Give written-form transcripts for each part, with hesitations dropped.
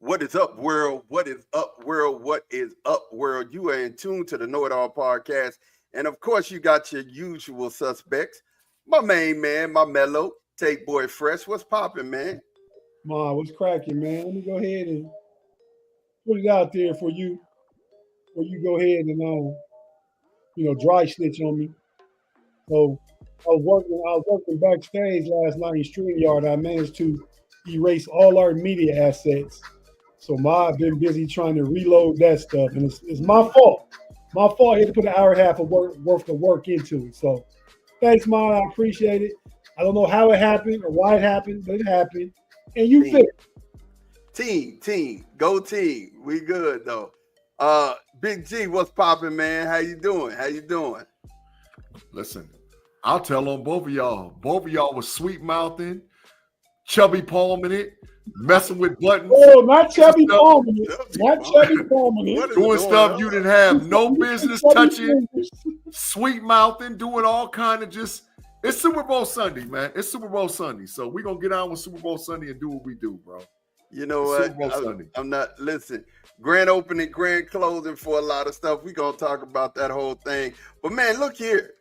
What is up, world? What is up, world? What is up, world? You are in tune to the Know It All podcast. And of course, you got your usual suspects. My main man, my mellow, Tate Boy Fresh. What's popping, man? Ma, what's cracking, man? Let me go ahead and put it out there for you. For you go ahead and dry snitch on me. So I was working backstage last night in StreamYard. I managed to erase all our media assets. So Ma, I've been busy trying to reload that stuff, and it's my fault. My fault. I had to put an hour and a half of worth of work into it. So thanks, Ma. I appreciate it. I don't know how it happened or why it happened, but it happened. And you Team, fixed it. team, go team. We good though. Big G, what's popping, man? How you doing? How you doing? Listen, I'll tell on both of y'all. Both of y'all was sweet mouthing, chubby palming it, messing with buttons. Oh, not Chubby stuff, Palmer. Not Chubby Palmer. What is doing going stuff on? you didn't have no business Chubby touching, fingers. sweet mouthing, doing all kind of just. It's Super Bowl Sunday, man. It's Super Bowl Sunday, so we're gonna get on with Super Bowl Sunday and do what we do, bro. You know It's what? Super Bowl Sunday. I'm not listen. Grand opening, grand closing for a lot of stuff. We're gonna talk about that whole thing. But man, look here.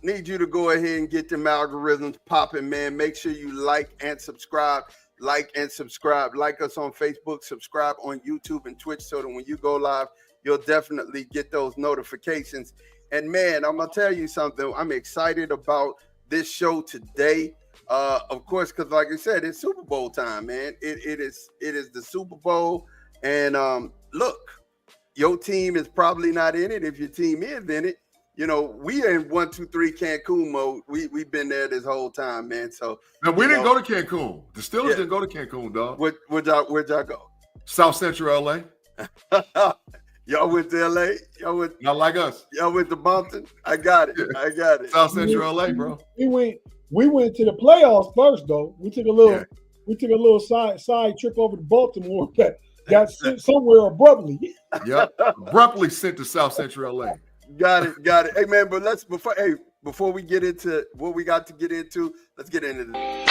Need you to go ahead and get them algorithms popping, man. Make sure you like and subscribe. Like and subscribe. Like us on Facebook, subscribe on YouTube and Twitch so that when you go live, you'll definitely get those notifications. And man, I'm gonna tell you something. I'm excited about this show today. Of course, because like I said, it's Super Bowl time, man. It is the Super Bowl. And look, your team is probably not in it. If your team is in it, you know, we are in 1, 2, 3 Cancun mode. We've been there this whole time, man. So Now we you didn't know, go to Cancun. The Steelers didn't go to Cancun, dog. where'd y'all go? South Central LA. Y'all went to LA? Not like us. Y'all went to Bumpton? I got it. I got it. South Central LA, bro. We went to the playoffs first, though. We took a little side trip over to Baltimore that got sent somewhere abruptly. Yep. Abruptly sent to South Central LA. Got it. Hey man, but before we get into what we got to get into, let's get into this.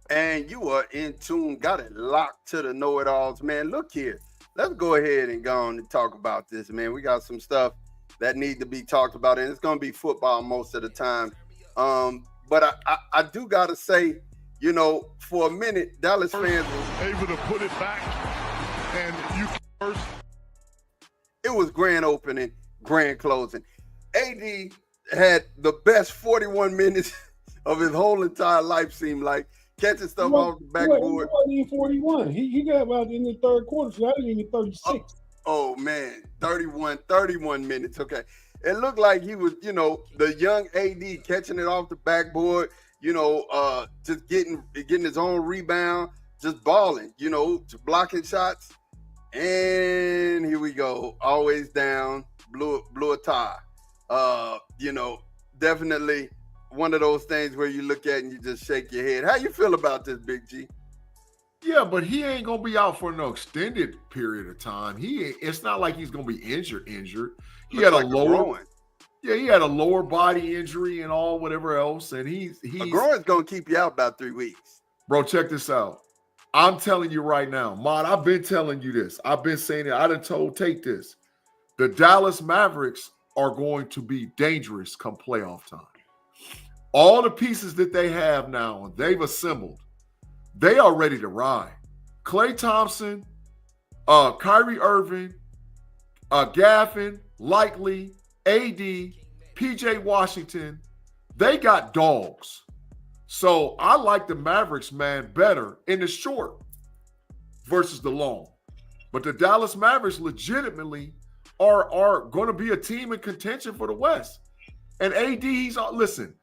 And you are in tune, got it locked to the know-it-alls, man. Look here, let's go ahead and go on and talk about this, man. We got some stuff that need to be talked about, and it's going to be football most of the time. But I do got to say, you know, for a minute, Dallas fans were able to put it back, and you first. It was grand opening, grand closing. AD had the best 41 minutes of his whole entire life, seemed like. Catching stuff off the backboard. He wasn't even 41. He got about in the third quarter, so that didn't even 36. Oh man, 31 minutes. Okay. It looked like he was, you know, the young AD catching it off the backboard, you know, just getting his own rebound, just balling, you know, just blocking shots. And here we go. Always down, blew a tie. You know, definitely one of those things where you look at and you just shake your head. How you feel about this, Big G? Yeah, but he ain't gonna be out for no extended period of time. It's not like he's gonna be injured. He had like a lower body injury and all whatever else. And he's a groin's gonna keep you out about 3 weeks. Bro, check this out. I'm telling you right now, Mod, I've been telling you this. I've been saying it. I done told Tate this. The Dallas Mavericks are going to be dangerous come playoff time. All the pieces that they have now, they've assembled, they are ready to ride. Klay Thompson, Kyrie Irving, Gaffin, Likely, AD, PJ Washington, they got dogs. So I like the Mavericks, man, better in the short versus the long. But the Dallas Mavericks legitimately are going to be a team in contention for the West. And AD, listen,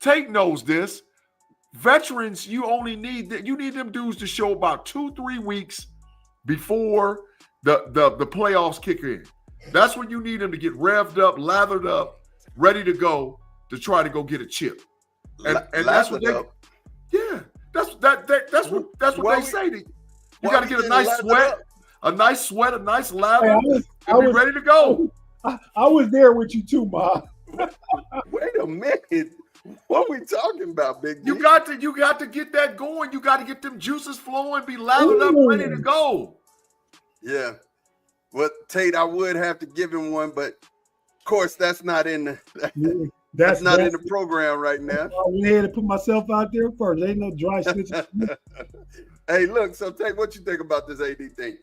Tate knows this. Veterans, you need them dudes to show about 2-3 weeks before the playoffs kick in. That's when you need them to get revved up, lathered up, ready to go to try to go get a chip. And that's what that's what they say. You got to get a nice sweat, a nice lather, and be ready to go. I was there with you too, Ma. Wait a minute. What are we talking about, Big G? You got to get that going. You got to get them juices flowing, be lathered up, ready to go. Yeah. Well, Tate, I would have to give him one, but of course that's not in the that's not in the program right now. I went ahead and put myself out there first. There ain't no dry snitches. Hey, look, so Tate, what you think about this AD thing?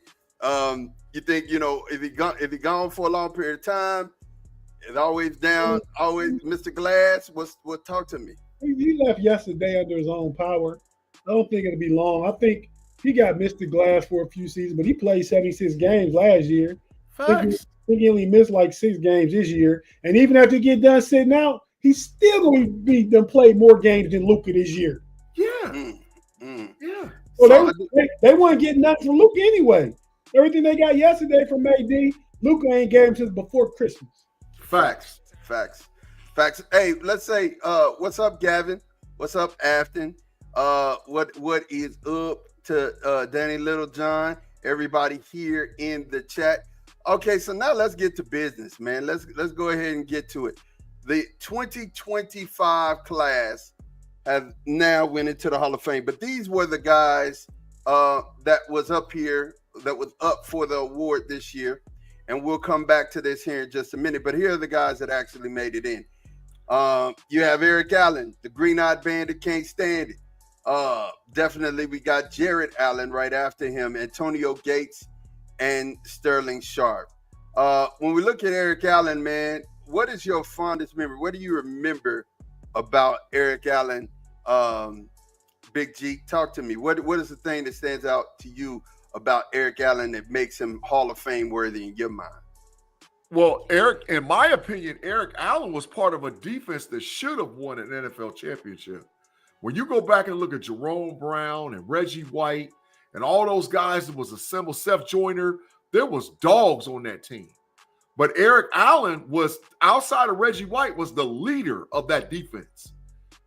You think, if he gone for a long period of time, it's always down, always Mr. Glass. What talk to me? He left yesterday under his own power. I don't think it'll be long. I think he got Mr. Glass for a few seasons, but he played 76 games last year. I think he only missed like 6 games this year. And even after he get done sitting out, he's still going to be done play more games than Luka this year. Yeah. Yeah. So they weren't getting nothing from Luka anyway. Everything they got yesterday from AD, Luka ain't gave him since before Christmas. Facts. Hey, let's say, what's up, Gavin? What's up, Afton? What is up to Danny Littlejohn? Everybody here in the chat. Okay, so now let's get to business, man. Let's go ahead and get to it. The 2025 class have now went into the Hall of Fame, but these were the guys that was up here, that was up for the award this year. And we'll come back to this here in just a minute. But here are the guys that actually made it in. You have Eric Allen, the green-eyed bandit, can't stand it. Definitely we got Jared Allen right after him, Antonio Gates, and Sterling Sharp. When we look at Eric Allen, man, what is your fondest memory? What do you remember about Eric Allen? Big G, talk to me. What is the thing that stands out to you about Eric Allen that makes him Hall of Fame worthy in your mind? Well, in my opinion, Eric Allen was part of a defense that should have won an NFL championship. When you go back and look at Jerome Brown and Reggie White and all those guys that was assembled, Seth Joyner, there was dogs on that team. But Eric Allen was, outside of Reggie White, was the leader of that defense.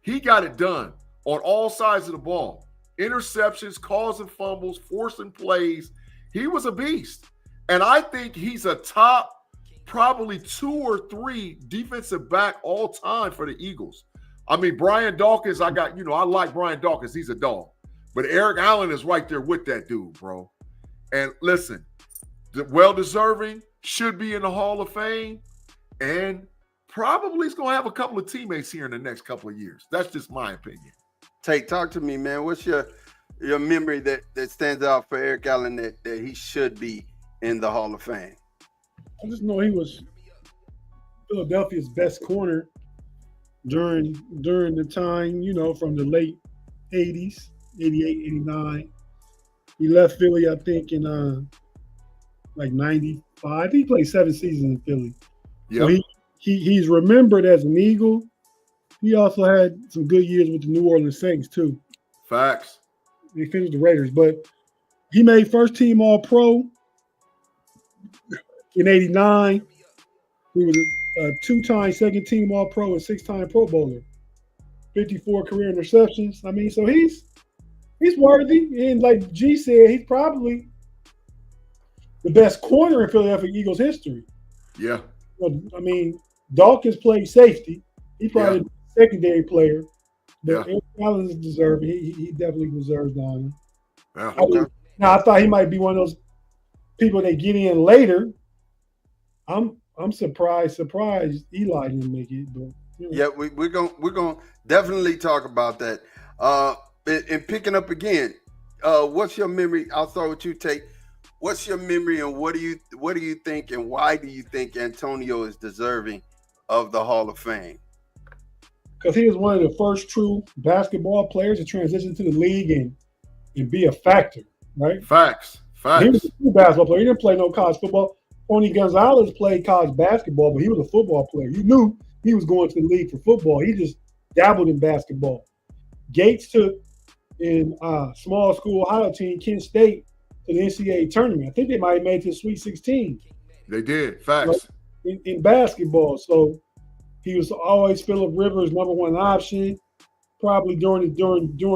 He got it done on all sides of the ball. Interceptions, causing fumbles, forcing plays. He was a beast. And I think he's a top probably 2 or 3 defensive back all time for the Eagles. I mean, Brian Dawkins, I like Brian Dawkins. He's a dog. But Eric Allen is right there with that dude, bro. And listen, well-deserving, should be in the Hall of Fame, and probably is going to have a couple of teammates here in the next couple of years. That's just my opinion. Tate, talk to me, man. What's your memory that stands out for Eric Allen that he should be in the Hall of Fame? I just know he was Philadelphia's best corner during the time, from the late 80s, 88, 89. He left Philly, I think, in like 95. He played 7 seasons in Philly. Yep. So he's remembered as an Eagle. He also had some good years with the New Orleans Saints, too. Facts. He finished the Raiders, but he made first-team All-Pro in 89. He was a 2-time second-team All-Pro and 6-time Pro Bowler. 54 career interceptions. I mean, so he's worthy. And like G said, he's probably the best corner in Philadelphia Eagles history. Yeah. I mean, Dawkins played safety. He probably secondary player. But Eric Allen is deserving. He definitely deserves the honor. Yeah, okay. I thought he might be one of those people that get in later. I'm surprised Eli didn't make it. But yeah, we're gonna definitely talk about that. And picking up again, what's your memory? I'll start with you, Tate. What's your memory, and what do you think, and why do you think Antonio is deserving of the Hall of Fame? Because he was one of the first true basketball players to transition to the league and be a factor, right? Facts. He was Facts. a basketball player. He didn't play no college football. Tony Gonzalez played college basketball, but he was a football player. You knew he was going to the league for football. He just dabbled in basketball. Gates took in small school Ohio team, Kent State, to the NCAA tournament. I think they might have made it to the Sweet 16. They did. Facts. In basketball. So he was always Phillip Rivers' number one option. Probably during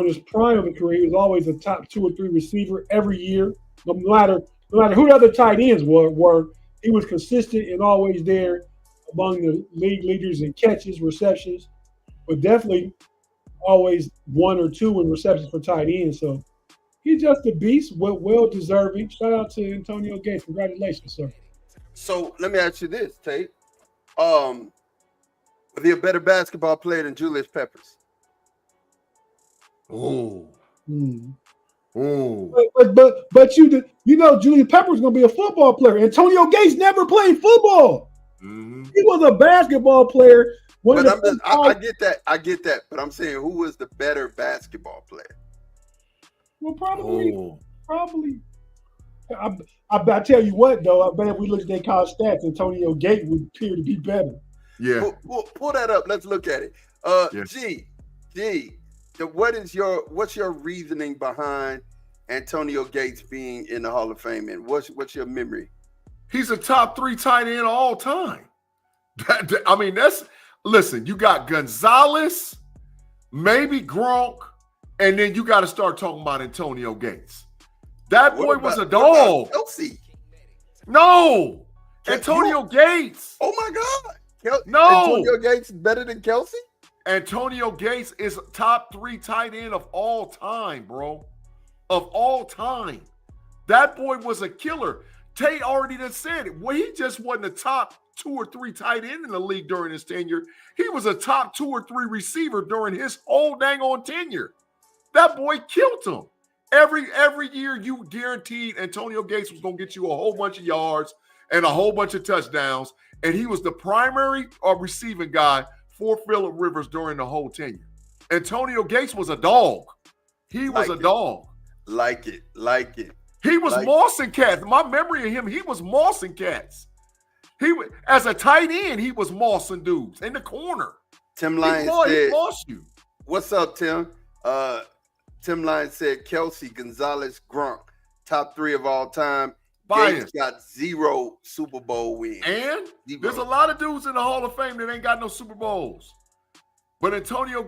his prime of the career, he was always a top 2 or 3 receiver every year. No matter who the other tight ends were, he was consistent and always there among the league leaders in catches, receptions, but definitely always 1 or 2 in receptions for tight ends. So he's just a beast, well deserving. Shout out to Antonio Gates. Congratulations, sir. So let me ask you this, Tate. Was he a better basketball player than Julius Peppers? Oh. Hmm. Oh. But you know Julius Peppers gonna be a football player. Antonio Gates never played football. Mm-hmm. He was a basketball player. I get that. But I'm saying, who was the better basketball player? Well, probably. I tell you what, though, I bet if we look at their college stats, Antonio Gates would appear to be better. Yeah. Pull that up. Let's look at it. Yeah. What's your reasoning behind Antonio Gates being in the Hall of Fame? And what's your memory? He's a top 3 tight end of all time. Listen, you got Gonzalez, maybe Gronk, and then you got to start talking about Antonio Gates. That boy was a dog. Kelsey. No. Antonio Gates. Oh, my God. No. Antonio Gates is better than Kelsey? Antonio Gates is top 3 tight end of all time, bro. Of all time. That boy was a killer. Tate already done said it. Well, he just wasn't a top 2 or 3 tight end in the league during his tenure. He was a top 2 or 3 receiver during his whole dang on tenure. That boy killed him. Every year you guaranteed Antonio Gates was going to get you a whole bunch of yards and a whole bunch of touchdowns. And he was the primary receiving guy for Phillip Rivers during the whole tenure. Antonio Gates was a dog. He was a dog. Like it. He was mossing cats. My memory of him, he was mossing cats. As a tight end, he was mossing dudes in the corner. Tim Lyons he said, mossed you. "What's up, Tim?" Tim Lyons said, "Kelsey, Gonzalez, Gronk, top 3 of all time. Gates got 0 Super Bowl wins. And 0. There's a lot of dudes in the Hall of Fame that ain't got no Super Bowls. But Antonio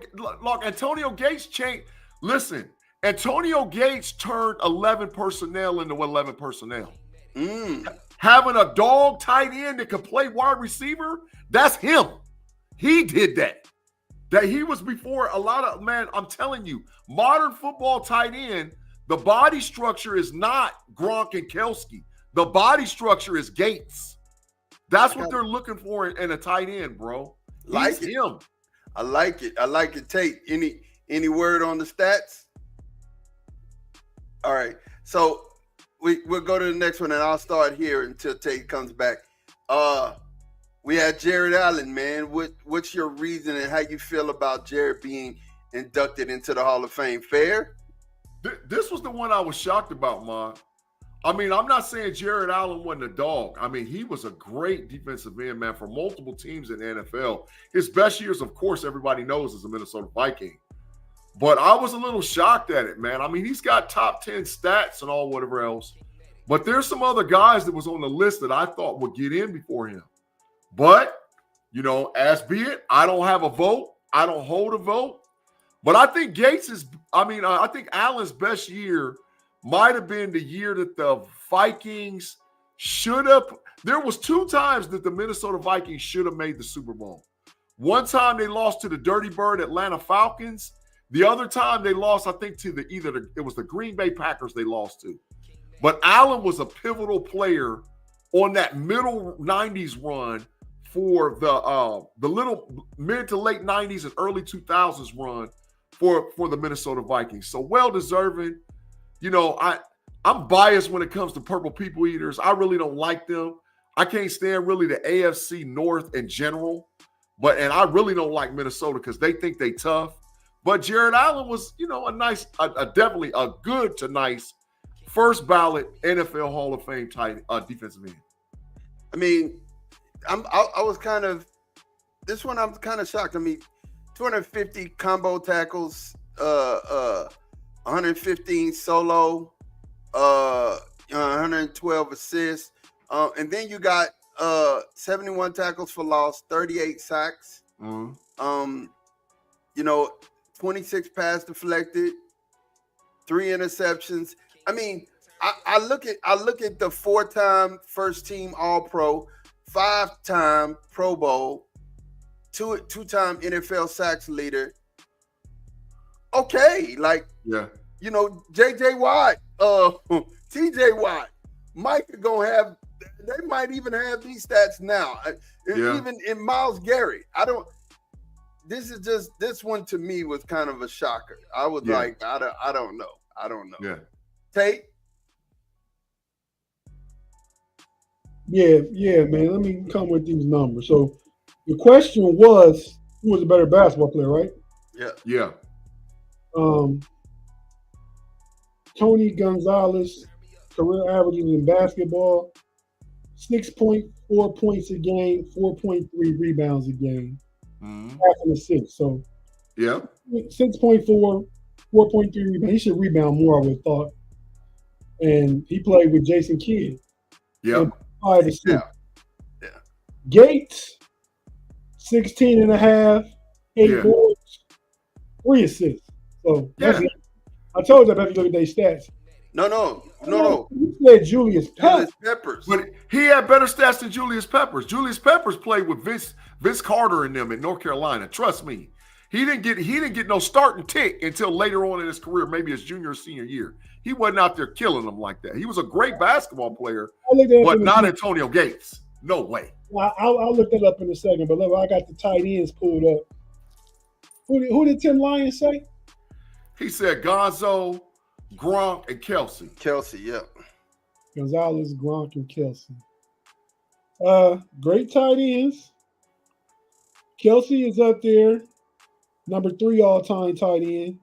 Gates changed. Listen, Antonio Gates turned 11 personnel into 11 personnel. Having a dog tight end that could play wide receiver, that's him. He did that. That he was before a lot of, man, I'm telling you, modern football tight end, the body structure is not Gronk and Kelsey. The body structure is Gates. That's what they're looking for in a tight end, bro. He's him. I like it. Tate, any word on the stats? All right. So we'll go to the next one, and I'll start here until Tate comes back. We had Jared Allen, man. What's your reason and how you feel about Jared being inducted into the Hall of Fame? Fair? This was the one I was shocked about, Ma. I mean, I'm not saying Jared Allen wasn't a dog. I mean, he was a great defensive end, man, for multiple teams in the NFL. His best years, of course, everybody knows, is a Minnesota Viking. But I was a little shocked at it, man. I mean, he's got top 10 stats and all whatever else. But there's some other guys that was on the list that I thought would get in before him. But, as be it, I don't have a vote. I don't hold a vote. But I think I think Allen's best year might have been the year that the Vikings should have. There was 2 times that the Minnesota Vikings should have made the Super Bowl. One time they lost to the Dirty Bird Atlanta Falcons. The other time they lost, I think, to it was the Green Bay Packers they lost to. But Allen was a pivotal player on that middle 90s run for the little mid to late 90s and early 2000s run for the Minnesota Vikings. So well-deserving. I'm biased when it comes to purple people eaters. I really don't like them. I can't stand really the AFC North in general. And I really don't like Minnesota because they think they tough. But Jared Allen was, a nice, definitely a good to nice first ballot NFL Hall of Fame tight defensive end. I mean, I was kind of this one. I'm kind of shocked. I mean, 250 combo tackles, 115 solo, 112 assists, and then you got 71 tackles for loss, 38 sacks. Mm-hmm. 26 pass deflected, 3 interceptions. I mean, I look at the 4-time first team All-Pro, 5-time Pro Bowl, two-time NFL sacks leader. Okay, like J.J. Watt, T.J. Watt, Mike are gonna have. They might even have these stats now. Even in Myles Garrett, I don't. This one to me was kind of a shocker. I was like, I don't know. Yeah. Tate. Yeah, man. Let me come with these numbers. So the question was, who was a better basketball player, right? Yeah. Tony Gonzalez, career averages in basketball, 6.4 points a game, 4.3 rebounds a game, half an assist. So 6.4, 4.3 rebounds. He should rebound more, I would have thought. And he played with Jason Kidd. Yeah. 5 assists. Yeah. Gates, 16 and a half, 8 boards, 3 assists. So that's it. I told you, I bet you look at their stats. No. You said Julius Peppers. But he had better stats than Julius Peppers. Julius Peppers played with Vince Carter and them in North Carolina. Trust me. He didn't get no starting tick until later on in his career, maybe his junior or senior year. He wasn't out there killing them like that. He was a great basketball player, but not Antonio Gates. No way. I'll look that up in a second, but look, I got the tight ends pulled up. Who did Tim Lyons say? He said Gonzo, Gronk, and Kelsey. Gonzalez, Gronk, and Kelsey. Great tight ends. Kelsey is up there. Number 3 all-time tight end.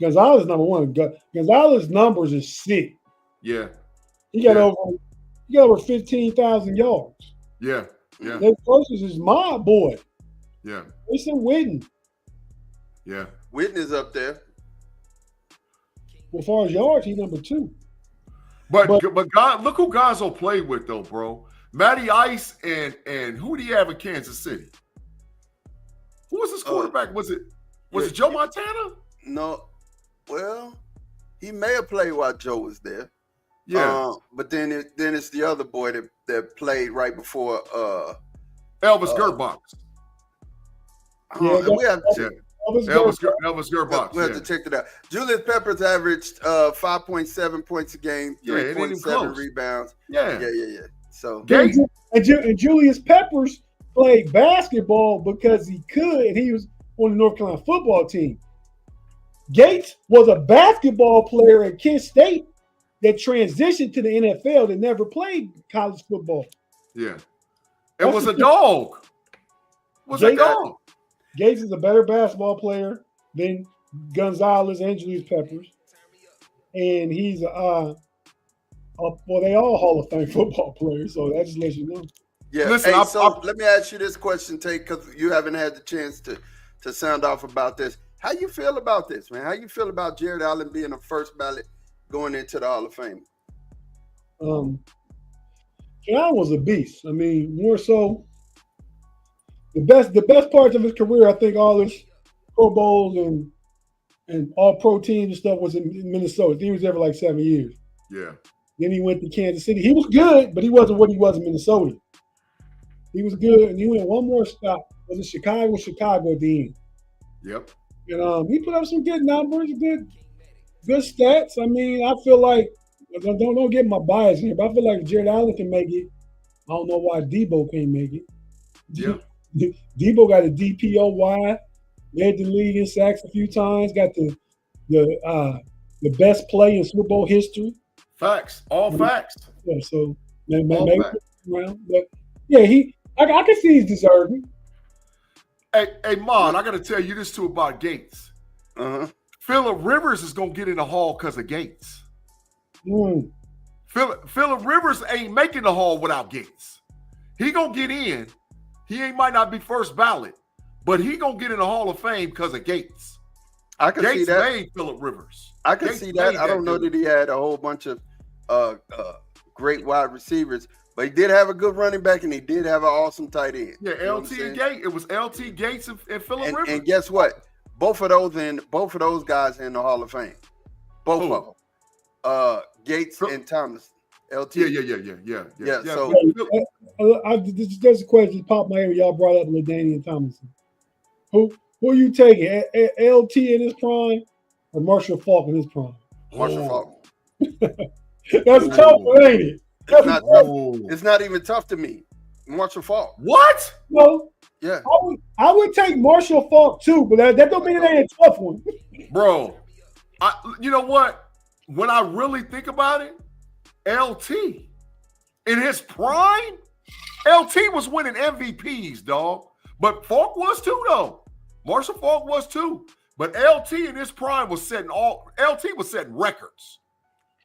Gonzalez number 1. Gonzalez numbers is sick. Yeah. He got over 15,000 yards. Yeah. The closest is my boy. Yeah. Jason Witten. Yeah. Witten is up there. As far as yards, he's number 2. But God, look who Gonzo played with though, bro. Matty Ice and who did he have in Kansas City? Who was his quarterback? Was it Joe Montana? No. Well, he may have played while Joe was there. Yeah. But then it's the other boy that played right before Elvis Gerbach. Elvis Gerbach. We have to check it out. Julius Peppers averaged 5.7 points a game, 3.7 rebounds. Yeah. So and Julius Peppers played basketball because he could, and he was on the North Carolina football team. Gates was a basketball player at Kent State that transitioned to the NFL that never played college football. Yeah. It was a dog. Gates is a better basketball player than Gonzalez and Julius Peppers. And he's they all Hall of Fame football players, so that just lets you know. Yeah. Listen, let me ask you this question, Tate, because you haven't had the chance to sound off about this. How you feel about this, man? How you feel about Jared Allen being a first ballot going into the Hall of Fame? Jared Allen was a beast. I mean, more so the best parts of his career, I think all his Pro Bowls and all pro teams and stuff was in Minnesota. He was there for like 7 years. Yeah. Then he went to Kansas City. He was good, but he wasn't what he was in Minnesota. He was good, and he went one more stop. Was it Chicago at the end? Yep. And he put up some good numbers, good stats. I mean, I feel like don't get my bias here, but I feel like if Jared Allen can make it, I don't know why Debo can't make it. Yeah. Debo got a DPOY, led the league in sacks a few times, got the best play in Super Bowl history. Facts, all facts. Yeah, so maybe around, but yeah, I can see he's deserving. Hey, Mon, I got to tell you this too about Gates. Phillip Rivers is gonna get in the Hall because of Gates. Phillip Rivers ain't making the Hall without Gates. He gonna get in. He might not be first ballot, but he gonna get in the Hall of Fame because of Gates. I can see Gates that. made Phillip Rivers. I can Gates see that. made I don't know that he had a whole bunch of great wide receivers, but he did have a good running back and he did have an awesome tight end. Yeah, You know what LT I'm and saying? Gates. It was LT, Gates, and Phillip Rivers. And guess what? Both of those guys in the Hall of Fame. Both Who? of them. Gates and Thomas. LT. Yeah. So There's a question that popped my head when y'all brought up LaDainian Tomlinson. Who are you taking? LT in his prime or Marshall Faulk in his prime? Marshall Faulk. That's tough, ain't it? It's not tough. It's not even tough to me. Marshall Faulk. What? No, Yeah. I would take Marshall Faulk too, but that don't mean it ain't a tough one. Bro, you know what? When I really think about it, LT in his prime, LT was winning MVPs, dog. But Faulk was too, though. Marshall Faulk was too. But LT in his prime was setting records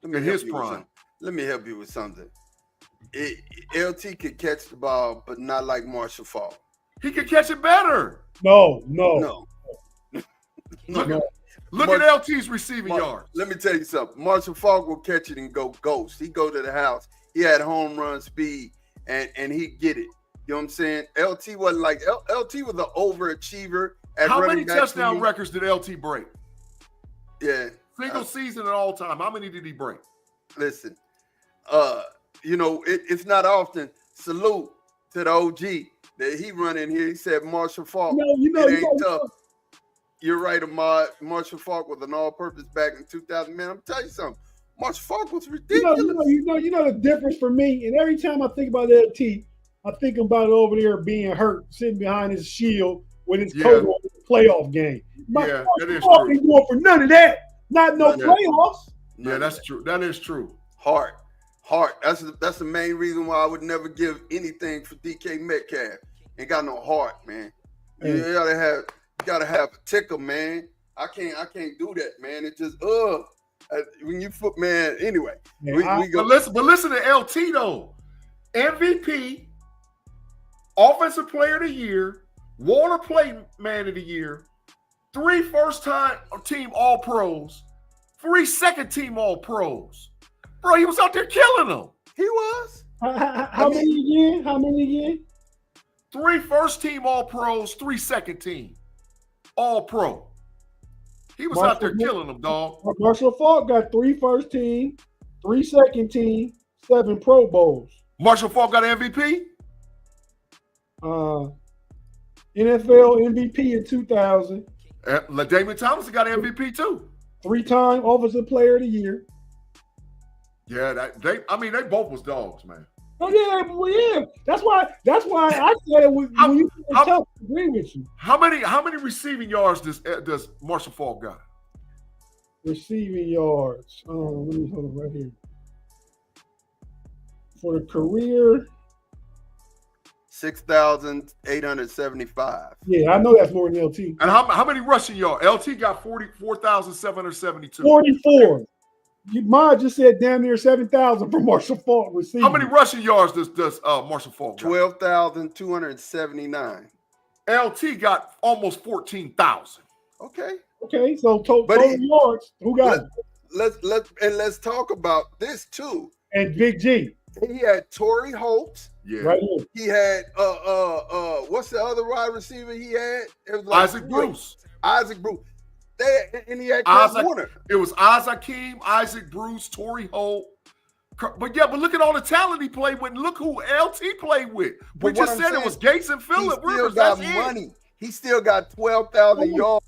in his prime. Let me help you with something. LT could catch the ball, but not like Marshall Faulk. He could catch it better. No. Look at LT's receiving yards. Let me tell you something. Marshall Faulk will catch it and go ghost. He go to the house. He had home run speed, and he'd get it. You know what I'm saying? LT wasn't like LT was an overachiever. How many touchdown records did LT break? Yeah. Single season and all time. How many did he break? Listen, it's not often. Salute to the OG that he run in here. He said Marshall Faulk. It ain't tough. You're right, Ahmad. Marshall Faulk was an all-purpose back in 2000. Man, I'm telling you something. Marshall Faulk was ridiculous. You know the difference for me. And every time I think about LT, I think about it over there being hurt, sitting behind his shield with his coat on the playoff game. That is Faulk true. ain't going for none of that. Not no playoffs. Yeah, that's true. That is true. Heart. That's the main reason why I would never give anything for DK Metcalf. Ain't got no heart, man. You gotta have a ticker, man. I can't do that, man. It just when you foot, man. Anyway, we go. But listen to LT though. MVP, Offensive Player of the Year, Water Play Man of the Year, 3 first-time team All-Pros, 3 second-team All-Pros. Bro, he was out there killing them. He was. How many again? 3 first-team All-Pros, 3 second-team All-Pro. He was out there killing them, dog. Marshall Faulk got 3 first team, 3 second team, 7 Pro Bowls. Marshall Faulk got an MVP? NFL MVP in 2000. LaDainian Tomlinson got an MVP too. 3-time Offensive Player of the Year. Yeah, they both was dogs, man. Oh yeah. That's why I said it was when you tough to agree with you. How many receiving yards does Marshall Faulk got? Receiving yards. Let me hold it right here. For the career, 6,875. Yeah, I know that's more than LT. And how many rushing yards? LT got 44,772. 44. Mine just said damn near 7,000 for Marshall Faulk receiving. How many rushing yards does Marshall Faulk got? 12,279. LT got almost 14,000. Okay, so total yards. Who got it? Let's talk about this too. And Big-G. He had Torrey Holt. Yeah. Right here. He had what's the other wide receiver he had? It was like Isaac Bruce. And he had Kurt Warner. It was Isaac Bruce, Torrey Holt. But look at all the talent he played with. And look who LT played with. We just said it was Gates and Phillip Rivers. He still got money. He still got 12,000 yards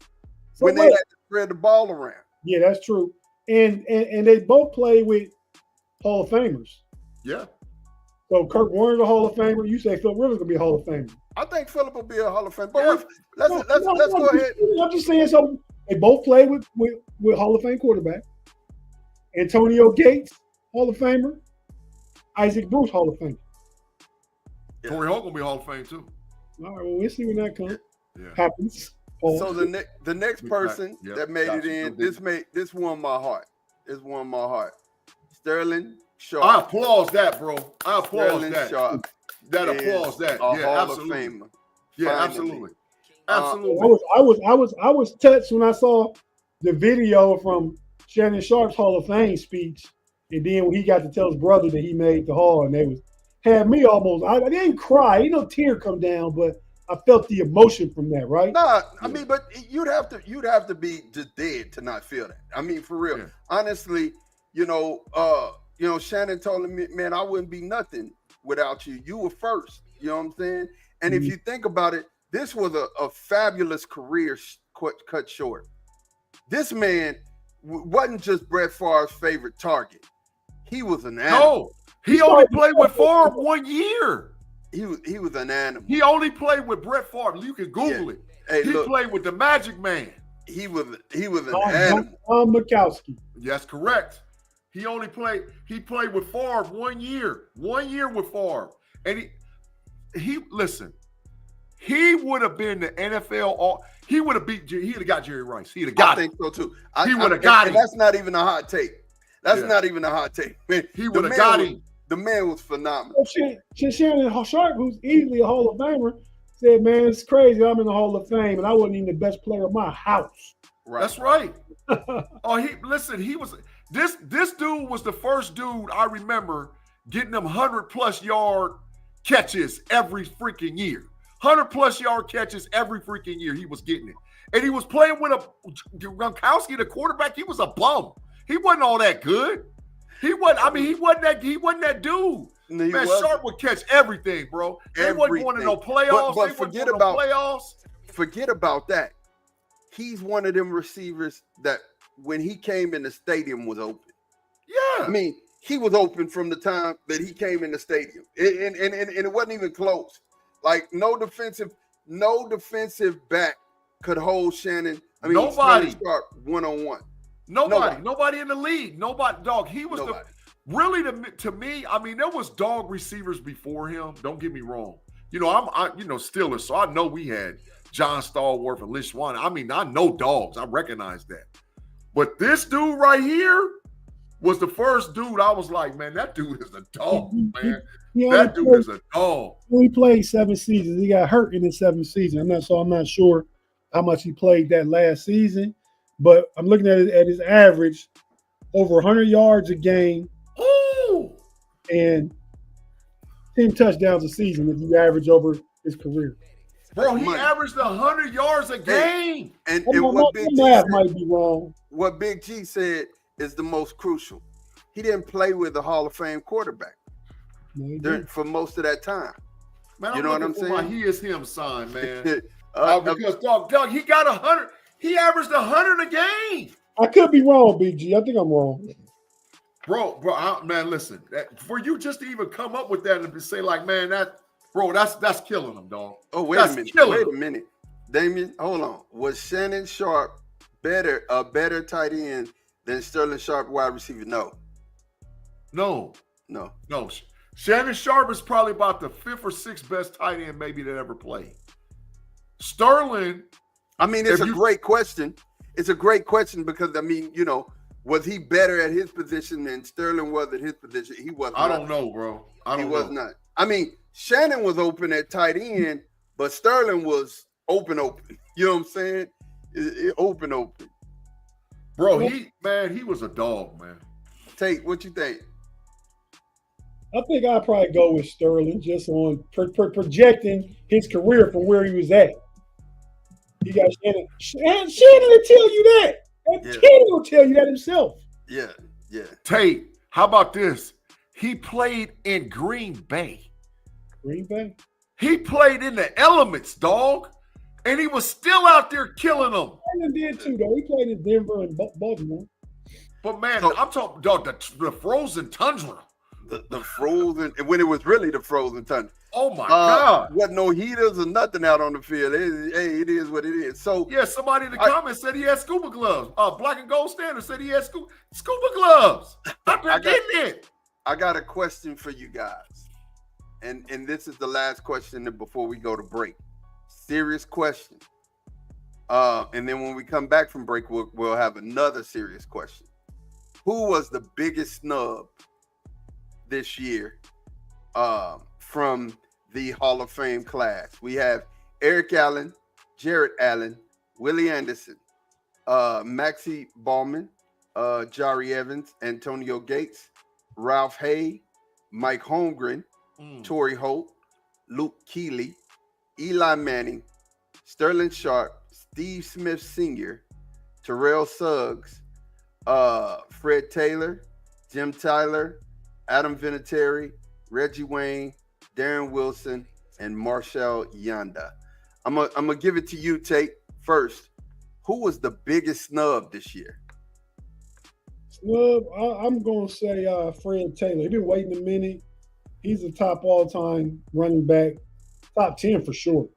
when they had to spread the ball around. Yeah, that's true. And they both played with Hall of Famers. Yeah. So Kurt Warner's a Hall of Famer. You say Phillip Rivers will be a Hall of Famer. I think Phillip will be a Hall of Famer. But let's go ahead. I'm just saying something. They both played with Hall of Fame quarterback. Antonio Gates, Hall of Famer. Isaac Bruce, Hall of Famer. Yeah. Torrey Holt gonna be Hall of Fame too. All right, well, we'll see when that comes. Yeah. Happens. So the next person that made it in, this won my heart. This won my heart. Sterling Sharp. I applause that, bro. I applause Sterling that. Sharp That is applause that. a Yeah, Hall absolutely. of Famer. Yeah, Finally. absolutely. I Absolutely. was touched when I saw the video from Shannon Sharp's Hall of Fame speech, and then when he got to tell his brother that he made the Hall, and they had me almost. I didn't cry, ain't no tear come down, but I felt the emotion from that. Right? Nah, I mean, but you'd have to be just dead to not feel that. I mean, for real. Yeah. Honestly, Shannon told me, man, I wouldn't be nothing without you. You were first. You know what I'm saying? And if you think about it, this was a fabulous career cut short. This man wasn't just Brett Favre's favorite target. He was an animal. No, he only played with Favre 1 year. He was an animal. He only played with Brett Favre. You can Google it. Hey, he look, played with the Magic Man. he was an animal. Tom Mikowski. Yes, correct. He played with Favre 1 year. 1 year with Favre. And listen, he would have been the NFL he would have he'd have got Jerry Rice. He'd have got I him. think so too. He would have got him. And that's not even a hot take. That's not even a hot take. Man, He would have got him. The man was phenomenal. Shannon Sharp, who's easily a Hall of Famer, said, "Man, it's crazy. I'm in the Hall of Fame, and I wasn't even the best player of my house." Right. That's right. He was this dude was the first dude I remember getting them 100+ yard catches every freaking year. 100+ yard catches every freaking year. He was getting it. And he was playing with Gronkowski, the quarterback. He was a bum. He wasn't all that good. He wasn't that dude. No, Man, Sharp would catch everything, bro. They wasn't going to no playoffs. But forget about playoffs. Forget about that. He's one of them receivers that when he came in the stadium was open. Yeah. I mean, he was open from the time that he came in the stadium. And it wasn't even close. Like no defensive back could hold Shannon. I mean, nobody Sharp one-on-one. Nobody in the league. Nobody, dog. He was Nobody. to me. I mean, there was dog receivers before him. Don't get me wrong. I'm Steelers, so I know we had John Stallworth and Lish Swan. I mean, I know dogs. I recognize that. But this dude right here was the first dude I was like, man, that dude is a dog, man. That dude is a dog. He played 7 seasons. He got hurt in his 7th season. I'm not sure how much he played that last season, but I'm looking at his average, over 100 yards a game. Ooh. And 10 touchdowns a season if you average over his career. Bro, he averaged 100 yards a game. And what Big G said, might be wrong. What Big G said is the most crucial. He didn't play with a Hall of Fame quarterback for most of that time. Man, you know what I'm saying? My he is him sign, man. Because dog, he got 100. He averaged 100 a game. I could be wrong, Big G. I think I'm wrong. Bro, man, listen. For you just to even come up with that and say like, man, that's killing him, dog. Oh, wait a minute. Damien, hold on. Was Shannon Sharp a better tight end than Sterling Sharp wide receiver? No. Shannon Sharp is probably about the 5th or 6th best tight end maybe that ever played. Sterling. I mean, it's a great question. It's a great question because, I mean, was he better at his position than Sterling was at his position? He was not. I don't know, bro. He was not. I mean, Shannon was open at tight end, but Sterling was open. You know what I'm saying? Open. Bro, he was a dog, man. Tate, what you think? I think I'd probably go with Sterling just on projecting his career from where he was at. You got Shannon. Shannon will tell you that. Shannon will tell you that himself. Yeah. Tate, how about this? He played in Green Bay. Green Bay? He played in the elements, dog. And he was still out there killing them. Shannon did too, though. He played in Denver and Baltimore. But, man, I'm talking, dog, the frozen tundra. The frozen, when it was really the frozen tundra. Oh my God! Wasn't no heaters or nothing out on the field. It is what it is. So yeah, somebody in the comments said he had scuba gloves. Black and Gold Standard said he had scuba gloves. I getting it. I got a question for you guys, and this is the last question before we go to break. Serious question. And then when we come back from break, we'll have another serious question. who was the biggest snub this year from the Hall of Fame class? We have Eric Allen, Jarrett Allen, Willie Anderson, Maxie Ballman, Jari Evans, Antonio Gates, Ralph Hay, Mike Holmgren, Torrey Holt, Luke Keeley, Eli Manning, Sterling Sharp, Steve Smith Sr., Terrell Suggs, Fred Taylor, Jim Tyler, Adam Vinatieri, Reggie Wayne, Darren Wilson, and Marshall Yanda. I'm gonna give it to you, Tate, first. Who was the biggest snub this year? Snub, I'm going to say Fred Taylor. He's been waiting a minute. He's a top all-time running back, top 10 for sure.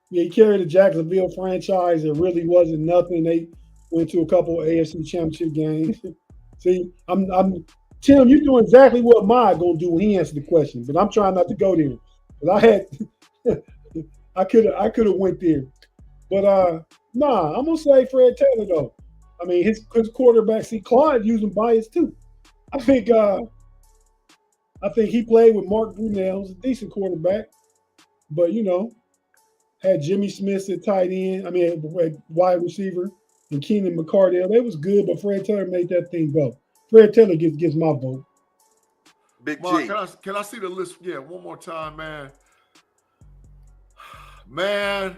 He carried the Jacksonville franchise. It really wasn't nothing. They went to a couple of AFC Championship games. See, I'm Tim, you're doing exactly what Mike gonna do when he answered the question, but I'm trying not to go there. But I could have went there. But I'm gonna say Fred Taylor though. I mean, his quarterback. See, Clyde using bias too. I think he played with Mark Brunell, who's a decent quarterback, but had Jimmy Smith at tight end. I mean, at wide receiver, and Keenan McCardell. They was good, but Fred Taylor made that thing go. Fred Taylor gets my vote. Big Mark, G. can I see the list? Yeah, one more time, man. Man,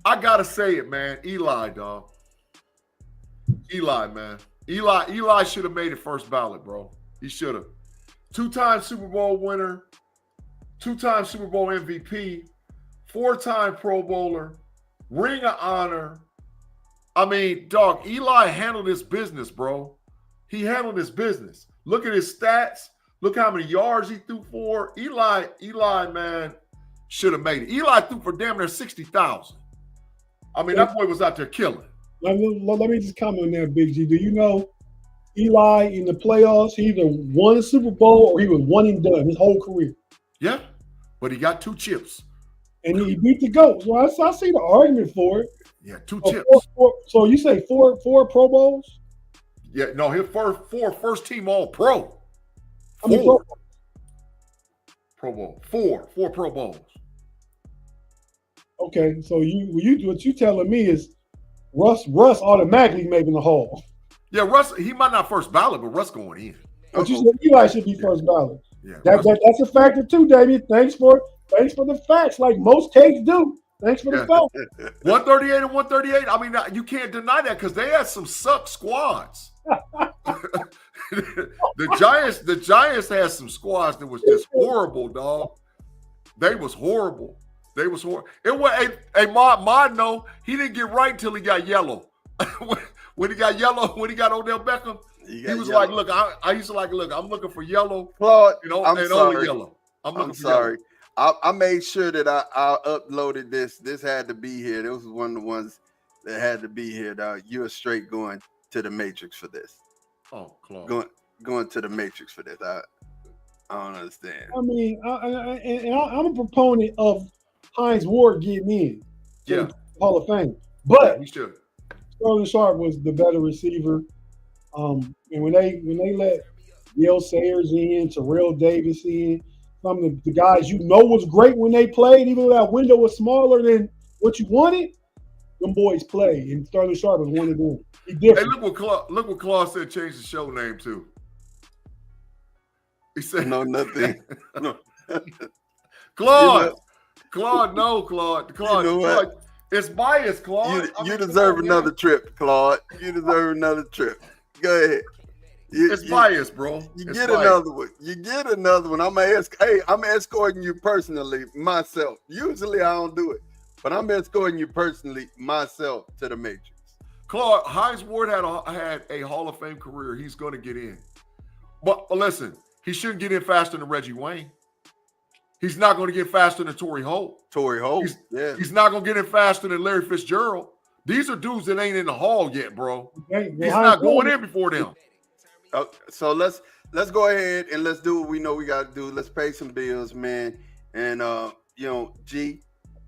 I gotta say it, man. Eli, dog. Eli, man. Eli should have made it first ballot, bro. He should have. 2-time Super Bowl winner, 2-time Super Bowl MVP, 4-time Pro Bowler, Ring of Honor. I mean, dog, Eli handled his business, bro. He handled his business. Look at his stats. Look how many yards he threw for. Eli, man, should have made it. Eli threw for damn near 60,000. I mean, that boy was out there killing. Let me just comment on that, Big G. Do you know Eli in the playoffs, he either won a Super Bowl or he was one and done his whole career. Yeah, but he got 2 chips. And he beat the GOAT. So I see the argument for it. Yeah, 2 chips. So you say four Pro Bowls? Yeah, no, his first team all pro. I mean, Pro Bowl. Four Pro Bowls. Okay, so what you telling me is Russ automatically making the Hall. Yeah, Russ, he might not first ballot, but Russ going in. But you said Eli should be first ballot. Yeah, that's a factor too, Damien. Thanks for the facts, like most takes do. Thanks for the facts. 138 and 138. I mean, you can't deny that because they had some suck squads. The Giants had some squads that was just horrible, dog. They was horrible. It was Mod, no, he didn't get right until he got yellow. when he got Odell Beckham, he was yellow. Like, look, I used to like, look, I'm looking for yellow, Claude, I'm sorry. Only yellow. I'm sorry. I made sure that I uploaded this. This had to be here. This was one of the ones that had to be here, dog. You're straight going to the Matrix for this. Oh, Claude. Going to the Matrix for this. I don't understand. I mean, I'm a proponent of Hines Ward getting in to the Hall of Fame. But we should. Sterling Sharp was the better receiver. And when they let Yale Sayers in, Terrell Davis in, some of the guys was great when they played, even though that window was smaller than what you wanted, them boys play. And Sterling Sharp was one of them. He different. Hey, look what Claude said changed the show name to. He said no, nothing. No. Claude, Claude. Claude, it's biased, Claude. You deserve another trip, Claude. You deserve another trip. Go ahead. It's biased, bro. You get another one. You get another one. I'm escorting you personally myself. Usually I don't do it, but I'm escorting you personally myself to the Matrix. Claude, Hines Ward had a Hall of Fame career. He's going to get in. But listen, he shouldn't get in faster than Reggie Wayne. He's not going to get faster than Torrey Holt. He's not going to get in faster than Larry Fitzgerald. These are dudes that ain't in the Hall yet, bro. He's not going in before them. So let's go ahead and let's do what we know we got to do. Let's pay some bills, man. And G,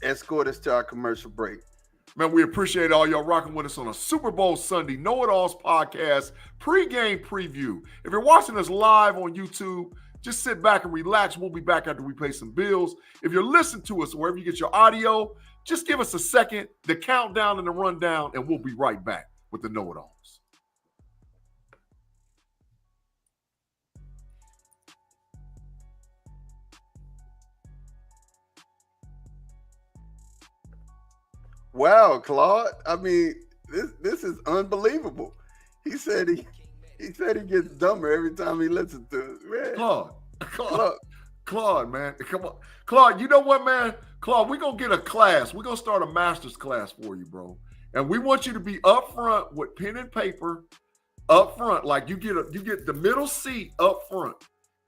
escort us to our commercial break. Man, we appreciate all y'all rocking with us on a Super Bowl Sunday KnoItAllz podcast pregame preview. If you're watching us live on YouTube, just sit back and relax. We'll be back after we pay some bills. If you're listening to us wherever you get your audio, just give us a second, the countdown and the rundown, and we'll be right back with the KnoItAllz. Wow, Claude. I mean, this is unbelievable. He said he gets dumber every time he listens to it. Man. Claude, man. Come on. Claude, you know what, man? Claude, we're going to get a class. We're going to start a master's class for you, bro. And we want you to be up front with pen and paper up front. Like you get the middle seat up front.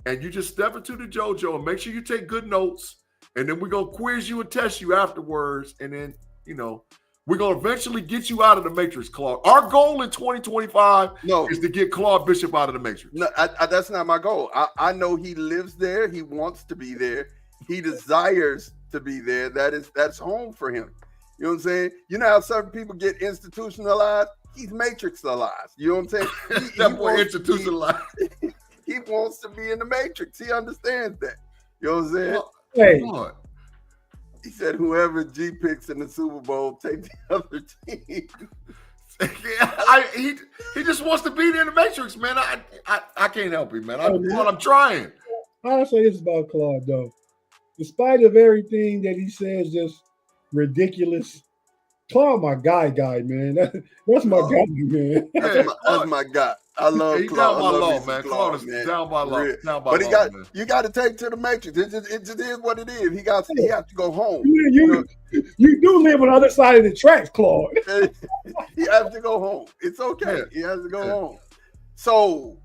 And you just step into the JoJo and make sure you take good notes. And then we're going to quiz you and test you afterwards. And then, we're going to eventually get you out of the matrix, Claude. Our goal in 2025 is to get Claude Bishop out of the matrix. No, that's not my goal. I know he lives there. He wants to be there. He desires to be there. That's home for him. You know what I'm saying? You know how certain people get institutionalized? He's matrixalized. You know what I'm saying? That boy institutionalized. He wants to be in the matrix. He understands that. You know what I'm saying? Hey. Claude. He said, whoever G picks in the Super Bowl, take the other team. He just wants to be there in the matrix, man. I can't help him, man. I'm trying. I'll say this about Claude, though. Despite of everything that he says, just ridiculous. Claude, my guy, man. That's my guy, man. That's my guy. I love He's Claude. down by law, man. Claude is down by law. But you got to take to the matrix. It just is what it is. He has to go home. You do live on the other side of the tracks, Claude. He has to go home. It's okay. Yeah. He has to go home. So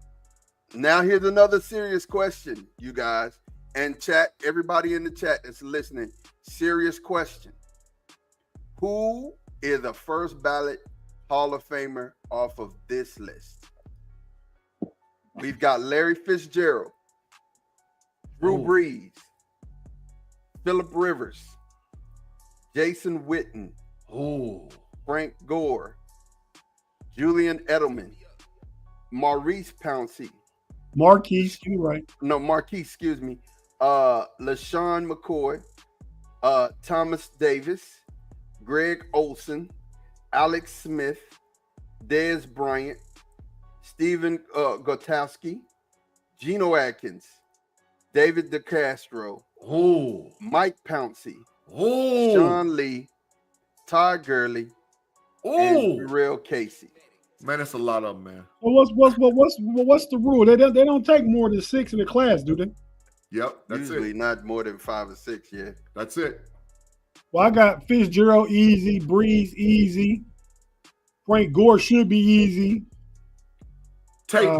now here's another serious question, you guys. And chat, everybody in the chat that's listening, serious question. Who is the first ballot Hall of Famer off of this list? We've got Larry Fitzgerald, Drew Brees, Phillip Rivers, Jason Witten, Frank Gore, Julian Edelman, Marquise Pouncey. Marquise, you're right. No, Marquise, excuse me. LaShawn McCoy, Thomas Davis, Greg Olson, Alex Smith, Dez Bryant, Stephen Gutowski, Geno Atkins, David DeCastro, Mike Pouncey, Sean Lee, Todd Gurley, and Jarrell Casey. Man, that's a lot of them, man. Well, what's the rule? They don't take more than 6 in the class, do they? Yep, that's Usually it. not more than 5 or 6, yeah. That's it. Well, I got Fitzgerald easy, Breeze easy, Frank Gore should be easy.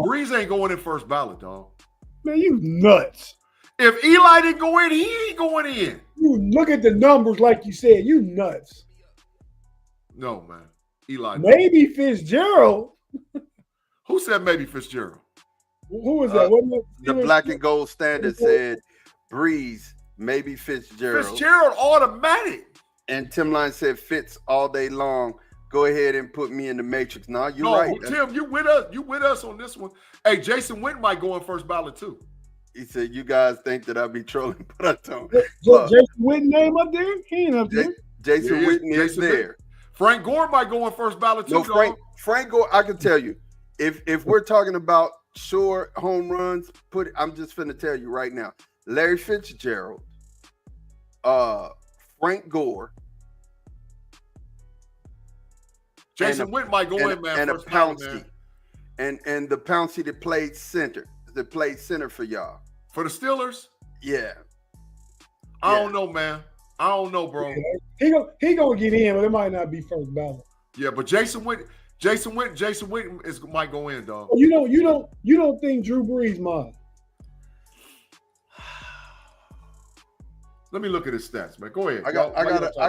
Breeze ain't going in first ballot, dog. Man, you nuts. If Eli didn't go in, he ain't going in. You look at the numbers like you said, you nuts. No, man. Eli. Maybe Fitzgerald. Who said maybe Fitzgerald? Who was that? The Black and Gold Standard said Breeze, maybe Fitzgerald. Fitzgerald automatic. And Tim Line said Fitz all day long. Go ahead and put me in the matrix. No, you're right. Tim, you with us. You with us on this one. Hey, Jason Witten might go in first ballot too. He said, you guys think that I be trolling, but I don't. Jason Witten name up there? He ain't up there. Jason Witten is there. Frank Gore might go in first ballot too. No, Frank Gore, I can tell you, if we're talking about short home runs, I'm just finna tell you right now. Larry Fitzgerald, Frank Gore, Jason Witten might go in, man. And first a Pouncey. And the Pouncey that played center for y'all. For the Steelers? Yeah. I don't know, man. I don't know, bro. He gonna get in, but it might not be first ballot. Yeah, but Jason Witten might go in, dog. You don't think Drew Brees might? Let me look at his stats, man. Go ahead. I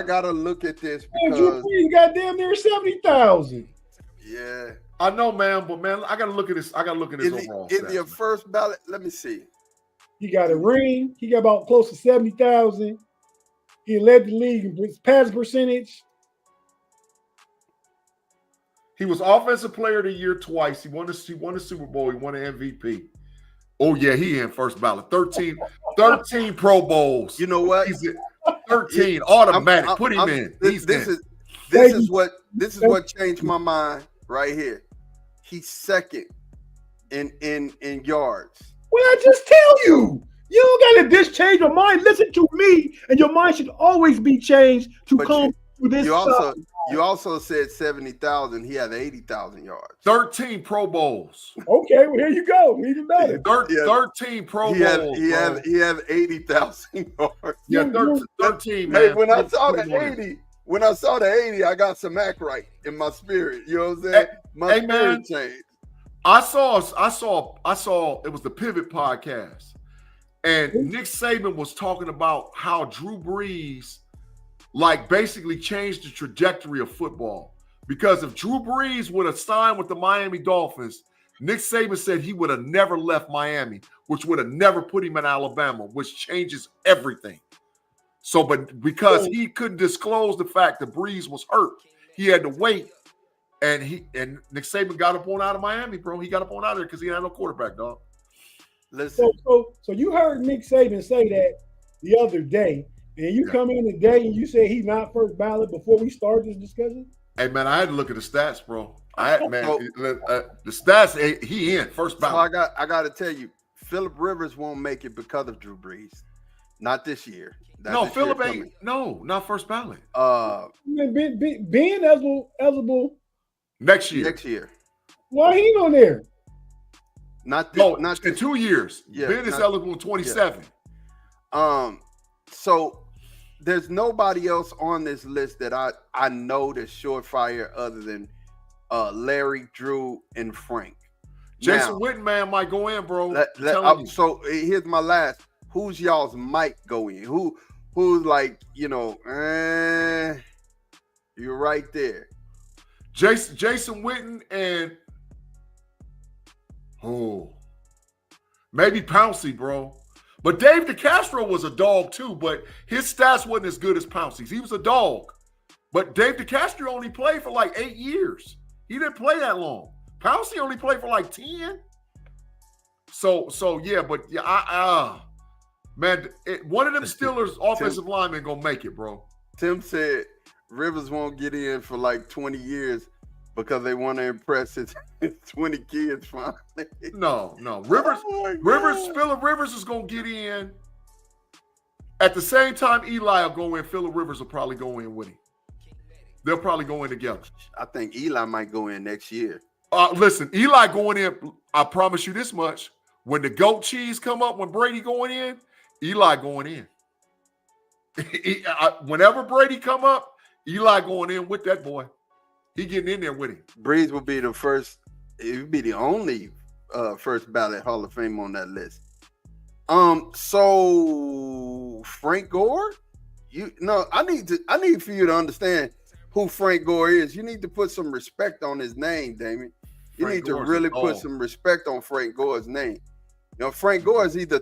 gotta look at this because Drew Brees got damn near 70,000. Yeah. I know, man, but man, I gotta look at this. I gotta look at his overall stats. In your first ballot, let me see. He got a ring. He got about close to 70,000. He led the league in pass percentage. He was Offensive Player of the Year twice. He won the Super Bowl. He won an MVP. Oh, yeah, he in first ballot. 13 Pro Bowls. You know what? He's at 13 automatic. Put him in. This is what changed my mind right here. He's second in yards. Well, I just tell you. You don't got to just change your mind. Listen to me, and your mind should always be changed to come to this. You also said 70,000. He had 80,000 yards. 13 Pro Bowls. Okay, well, here you go. Even better. 13 Pro Bowls. He had 80,000 yards. Yeah, 13. Hey, man. when I saw the 80, I got some act right in my spirit. You know what I'm saying? My spirit changed. I saw. It was the Pivot podcast. And Nick Saban was talking about how Drew Brees, basically changed the trajectory of football. Because if Drew Brees would have signed with the Miami Dolphins, Nick Saban said he would have never left Miami, which would have never put him in Alabama, which changes everything. So, but because he couldn't disclose the fact that Brees was hurt, he had to wait. And Nick Saban got up on out of Miami, bro. He got up on out of there because he had no quarterback, dog. Listen. So you heard Nick Saban say that the other day, and you come in today and you say he's not first ballot before we start this discussion? Hey, man, I had to look at the stats, bro. The stats, he in first ballot. So I got to tell you, Phillip Rivers won't make it because of Drew Brees. Not this year. Phillip ain't. No, not first ballot. Being eligible next year. Next year. Why he on there? Not in 2 years. Yeah, Ben is eligible in 27. Yeah. So there's nobody else on this list that I know that's surefire other than Larry, Drew, and Frank. Jason Witten, man, might go in, bro. So here's my last. Who's y'all's might go in? Who's like, you're right there. Jason Witten and maybe Pouncey, bro. But Dave DeCastro was a dog too, but his stats wasn't as good as Pouncey's. He was a dog. But Dave DeCastro only played for 8 years. He didn't play that long. Pouncey only played for 10. So yeah, but yeah, man, one of them Steelers offensive linemen gonna make it, bro. Tim said Rivers won't get in for 20 years because they want to impress his 20 kids finally. No. Phillip Rivers is gonna get in. At the same time, Eli will go in. Phillip Rivers will probably go in with him. They'll probably go in together. I think Eli might go in next year. Listen, Eli going in, I promise you this much. When the goat cheese come up, when Brady going in, Eli going in. Whenever Brady come up, Eli going in with that boy. He getting in there with him. Breeze will be the first. It would be the only first ballot Hall of Fame on that list. So Frank Gore, I need for you to understand who Frank Gore is. You need to put some respect on his name, Damien. You need to really put some respect on Frank Gore's name. Frank Gore is either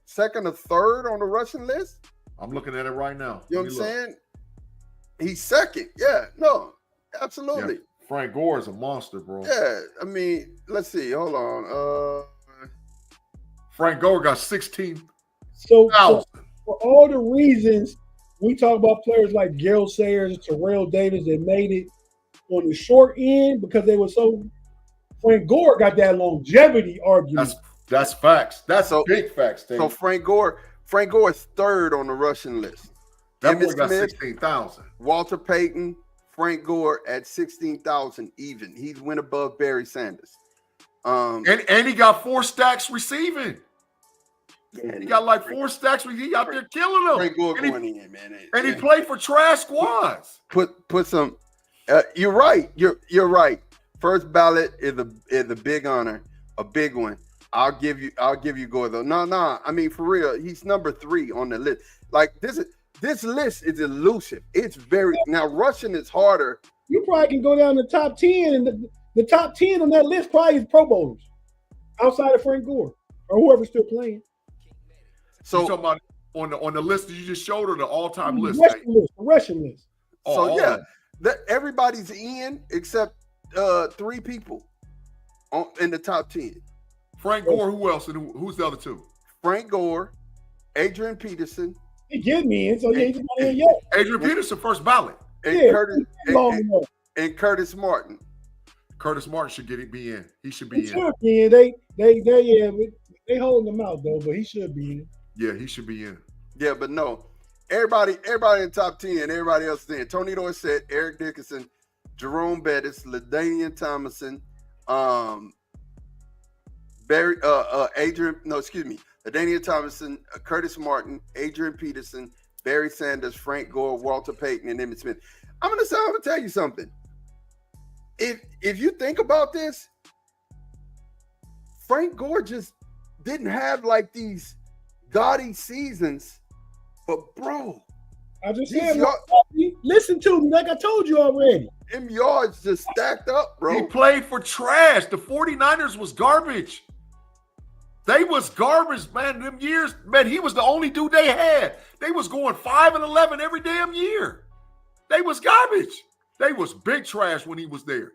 second or third on the rushing list. I'm looking at it right now. You know what I'm saying? He's second. Yeah, no, absolutely. Yeah, Frank Gore is a monster, bro. Yeah, I mean, let's see. Hold on. Frank Gore got 16,000. So for all the reasons we talk about players like Gale Sayers and Terrell Davis that made it on the short end because they were so. Frank Gore got that longevity argument. That's facts. That's big facts. Dave. So Frank Gore is third on the rushing list. That boy got 16,000. Walter Payton, Frank Gore at 16,000 even. He's went above Barry Sanders. And he got 4 stacks receiving. Yeah, he got 4 stacks. He out there killing them. Frank Gore going in, man. And he played for trash squads. Put some. You're right. You're right. First ballot is a big honor, a big one. I'll give you Gore though. No. I mean, for real, he's number 3 on the list. This list is elusive. It's now rushing is harder. You probably can go down the top 10, and the top 10 on that list probably is Pro Bowlers outside of Frank Gore or whoever's still playing. So you're talking about on the list that you just showed or the all-time list? The Russian list. Everybody's in except three people in the top 10. Frank Gore, who else? And who's the other two? Frank Gore, Adrian Peterson. He get me in, so he's not in yet. Adrian Peterson, first ballot. And Yeah, Curtis long enough. and Curtis Martin. Curtis Martin should be in. He should He be in. should be in. They holding him out though, but he should be in. Yeah, he should be in. Yeah, but no. Everybody in the top 10, everybody else is in. Tony Dorsett, Eric Dickerson, Jerome Bettis, LaDainian Tomlinson, LaDainian Tomlinson, Curtis Martin, Adrian Peterson, Barry Sanders, Frank Gore, Walter Payton, and Emmitt Smith. I'm gonna tell you something. If you think about this, Frank Gore just didn't have like these gaudy seasons, but bro, I just these said, yard- listen to me, like I told you already. them yards just stacked up, bro. He played for trash. The 49ers was garbage. They was garbage, man. Them years, man, he was the only dude they had. They was going 5-11 every damn year. They was garbage. They was big trash when he was there.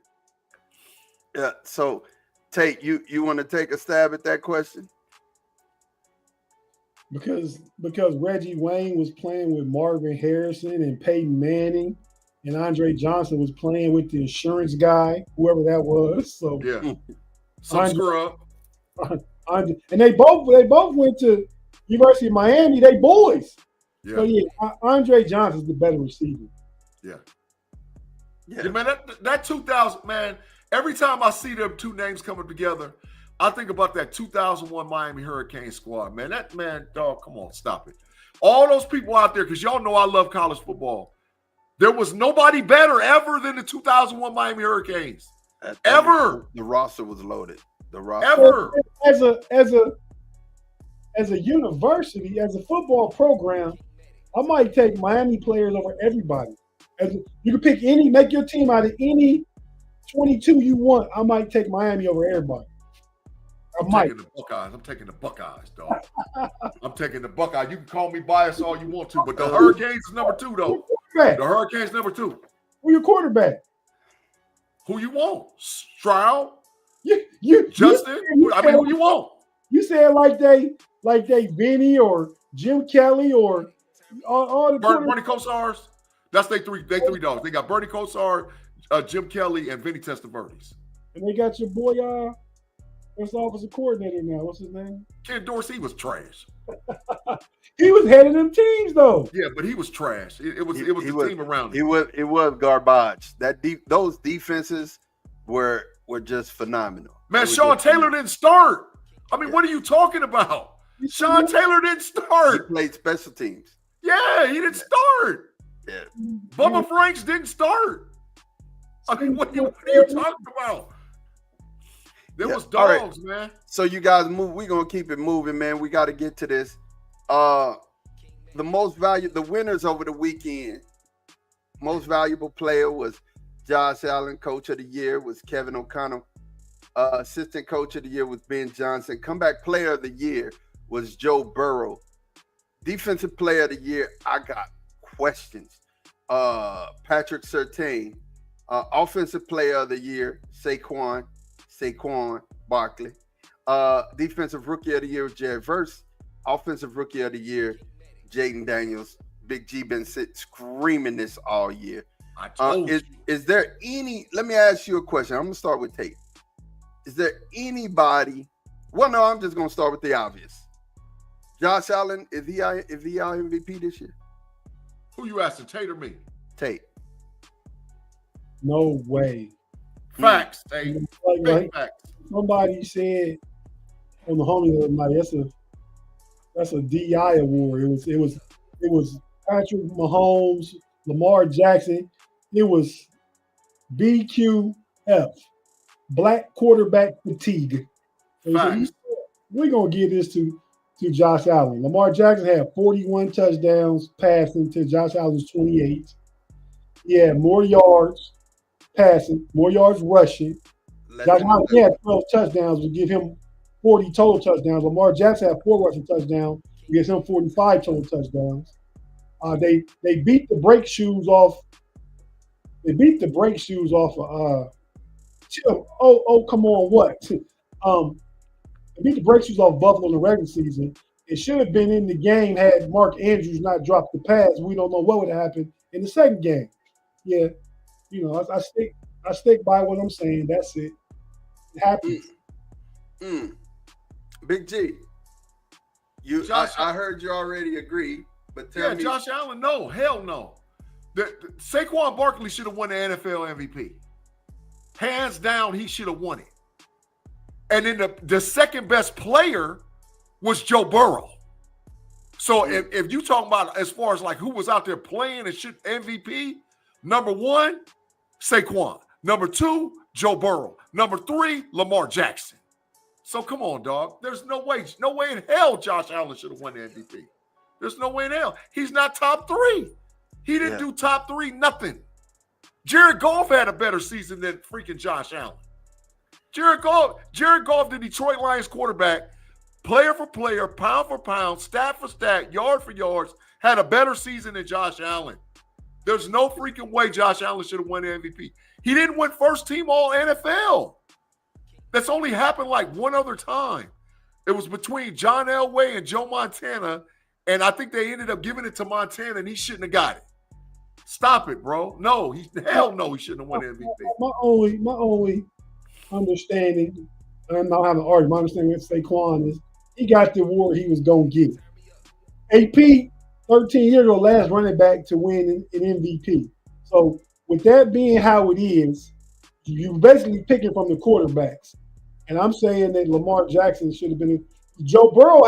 Yeah. So, Tate, you want to take a stab at that question? Because Reggie Wayne was playing with Marvin Harrison and Peyton Manning, and Andre Johnson was playing with the insurance guy, whoever that was. So Yeah. Some screw up. and they both went to University of Miami. They boys. Yeah. So yeah, Andre Johnson's the better receiver. Yeah. Yeah. Yeah, man, that 2000, man, every time I see them two names coming together, I think about that 2001 Miami Hurricane squad, man. That man, dog, come on, stop it. All those people out there, because y'all know I love college football. There was nobody better ever than the 2001 Miami Hurricanes. Ever. The roster was loaded. The roster. Ever. As a university, as a football program, I might take Miami players over everybody. You can pick any, make your team out of any 22 you want. I might take Miami over everybody. I'm taking the Buckeyes, dog. I'm taking the Buckeyes. You can call me biased all you want to, but the Hurricanes is number 2, though. The Hurricanes number 2. Who your quarterback? Who you want? Stroud? Justin? Who you want? You said like they Vinny or Jim Kelly or all the Bernie Kosars. That's they three dogs. They got Bernie Kosar, Jim Kelly, and Vinny Testaverdes. And they got your boy first offensive coordinator now. What's his name? Ken Dorsey was trash. He was head of them teams though. Yeah, but he was trash. It was the team around him. It was garbage. Those defenses were just phenomenal. Man, Sean Taylor didn't start. I mean, what are you talking about? Sean Taylor didn't He start. played special teams. Yeah, he didn't start. Yeah. Bubba Franks didn't start. I mean, what are you talking about? There was dogs, man. So you guys move. We're gonna keep it moving, man. We got to get to this. The winners over the weekend. Most valuable player was Josh Allen. Coach of the year was Kevin O'Connell. Assistant coach of the year was Ben Johnson. Comeback player of the year was Joe Burrow. Defensive player of the year, I got questions. Patrick Surtain. Offensive player of the year, Saquon Barkley. Defensive rookie of the year, Jared Verse. Offensive rookie of the year, Jaden Daniels. Big G been screaming this all year. I told you. Is there any? Let me ask you a question. I'm gonna start with Tate. Is there anybody? Well, no, I'm just gonna start with the obvious. Josh Allen, is he our MVP this year? Who you asking, Tate or me? Tate. No way. Facts, Tate. Big facts. Somebody said on the homie the other night, that's a DI award. It was Patrick Mahomes, Lamar Jackson. It was BQF, Black Quarterback Fatigue. Facts. We're gonna give this to Josh Allen. Lamar Jackson had 41 touchdowns passing to Josh Allen's 28. He had more yards passing, more yards rushing. Josh Allen had 12 touchdowns, would give him 40 total touchdowns. Lamar Jackson had 4 rushing touchdowns, gives him 45 total touchdowns. They beat the brake shoes off. They beat the brake shoes off of chill. Come on, what? Beat the brake shoes off Buffalo in the regular season. It should have been in the game had Mark Andrews not dropped the pass. We don't know what would have happened in the second game. Yeah, I stick by what I'm saying. That's it. It happens. Big G, I heard you already agree, but tell me. Josh Allen, no, hell no. Saquon Barkley should have won the NFL MVP. Hands down, he should have won it. And then the second best player was Joe Burrow. So if you talking about as far as like who was out there playing and should MVP, number one, Saquon. Number two, Joe Burrow. Number three, Lamar Jackson. So come on, dog. There's no way in hell Josh Allen should have won the MVP. There's no way in hell. He's not top three. He didn't do top three, nothing. Jared Goff had a better season than freaking Josh Allen. Jared Goff, the Detroit Lions quarterback, player for player, pound for pound, stat for stat, yard for yards, had a better season than Josh Allen. There's no freaking way Josh Allen should have won the MVP. He didn't win first team all NFL. That's only happened like one other time. It was between John Elway and Joe Montana, and I think they ended up giving it to Montana, and he shouldn't have got it. Stop it, bro. No, hell no, he shouldn't have won the MVP. My only understanding, and I'm not having an argument, my understanding with Saquon is he got the award he was going to get. AP, 13 years ago, last running back to win an MVP. So with that being how it is, you're basically picking from the quarterbacks. And I'm saying that Lamar Jackson should have been – Joe Burrow,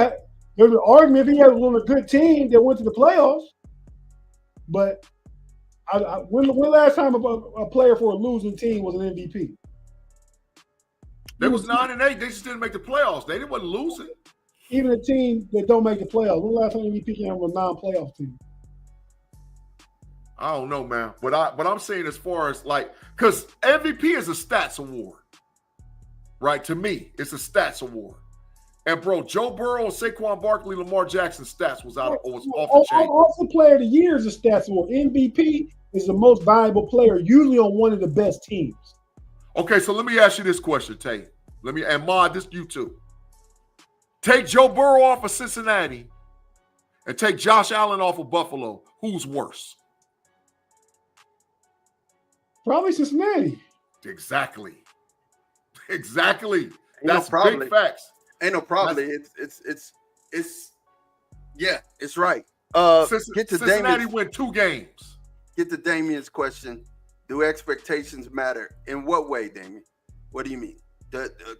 there's an argument if he had on a good team that went to the playoffs. But when last time a player for a losing team was an MVP? They was 9-8. They just didn't make the playoffs. They wasn't losing. Even a team that don't make the playoffs. When the last time MVP came from a non-playoff team? I don't know, man. But I'm saying as far as like, because MVP is a stats award, right? To me, it's a stats award. And bro, Joe Burrow, Saquon Barkley, Lamar Jackson's stats was off the chain. Also, player of the year is a stats award. MVP is the most valuable player, usually on one of the best teams. Okay, so let me ask you this question, Tate. And Mod, this you too. Take Joe Burrow off of Cincinnati and take Josh Allen off of Buffalo. Who's worse? Probably Cincinnati. Exactly. That's probably. big facts. Ain't no problem. It's right. Get to Cincinnati win 2 games. Get to Damien's question. Do expectations matter? In what way, Damien? What do you mean?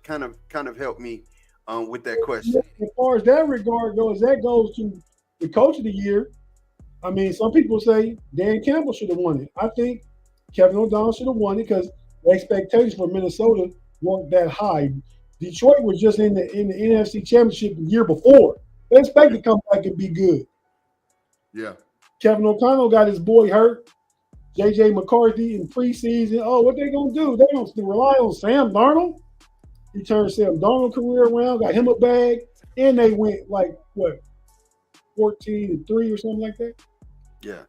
Kind of help me with that question. As far as that regard goes, that goes to the coach of the year. I mean, some people say Dan Campbell should have won it. I think Kevin O'Donnell should have won it because the expectations for Minnesota weren't that high. Detroit was just in the NFC Championship the year before. They expect to come back and be good. Yeah. Kevin O'Connell got his boy hurt. J.J. McCarthy in preseason. Oh, what they going to do? They going to rely on Sam Darnold? He turned Sam Darnold's career around, got him a bag, and they went like, 14-3 or something like that? Yeah.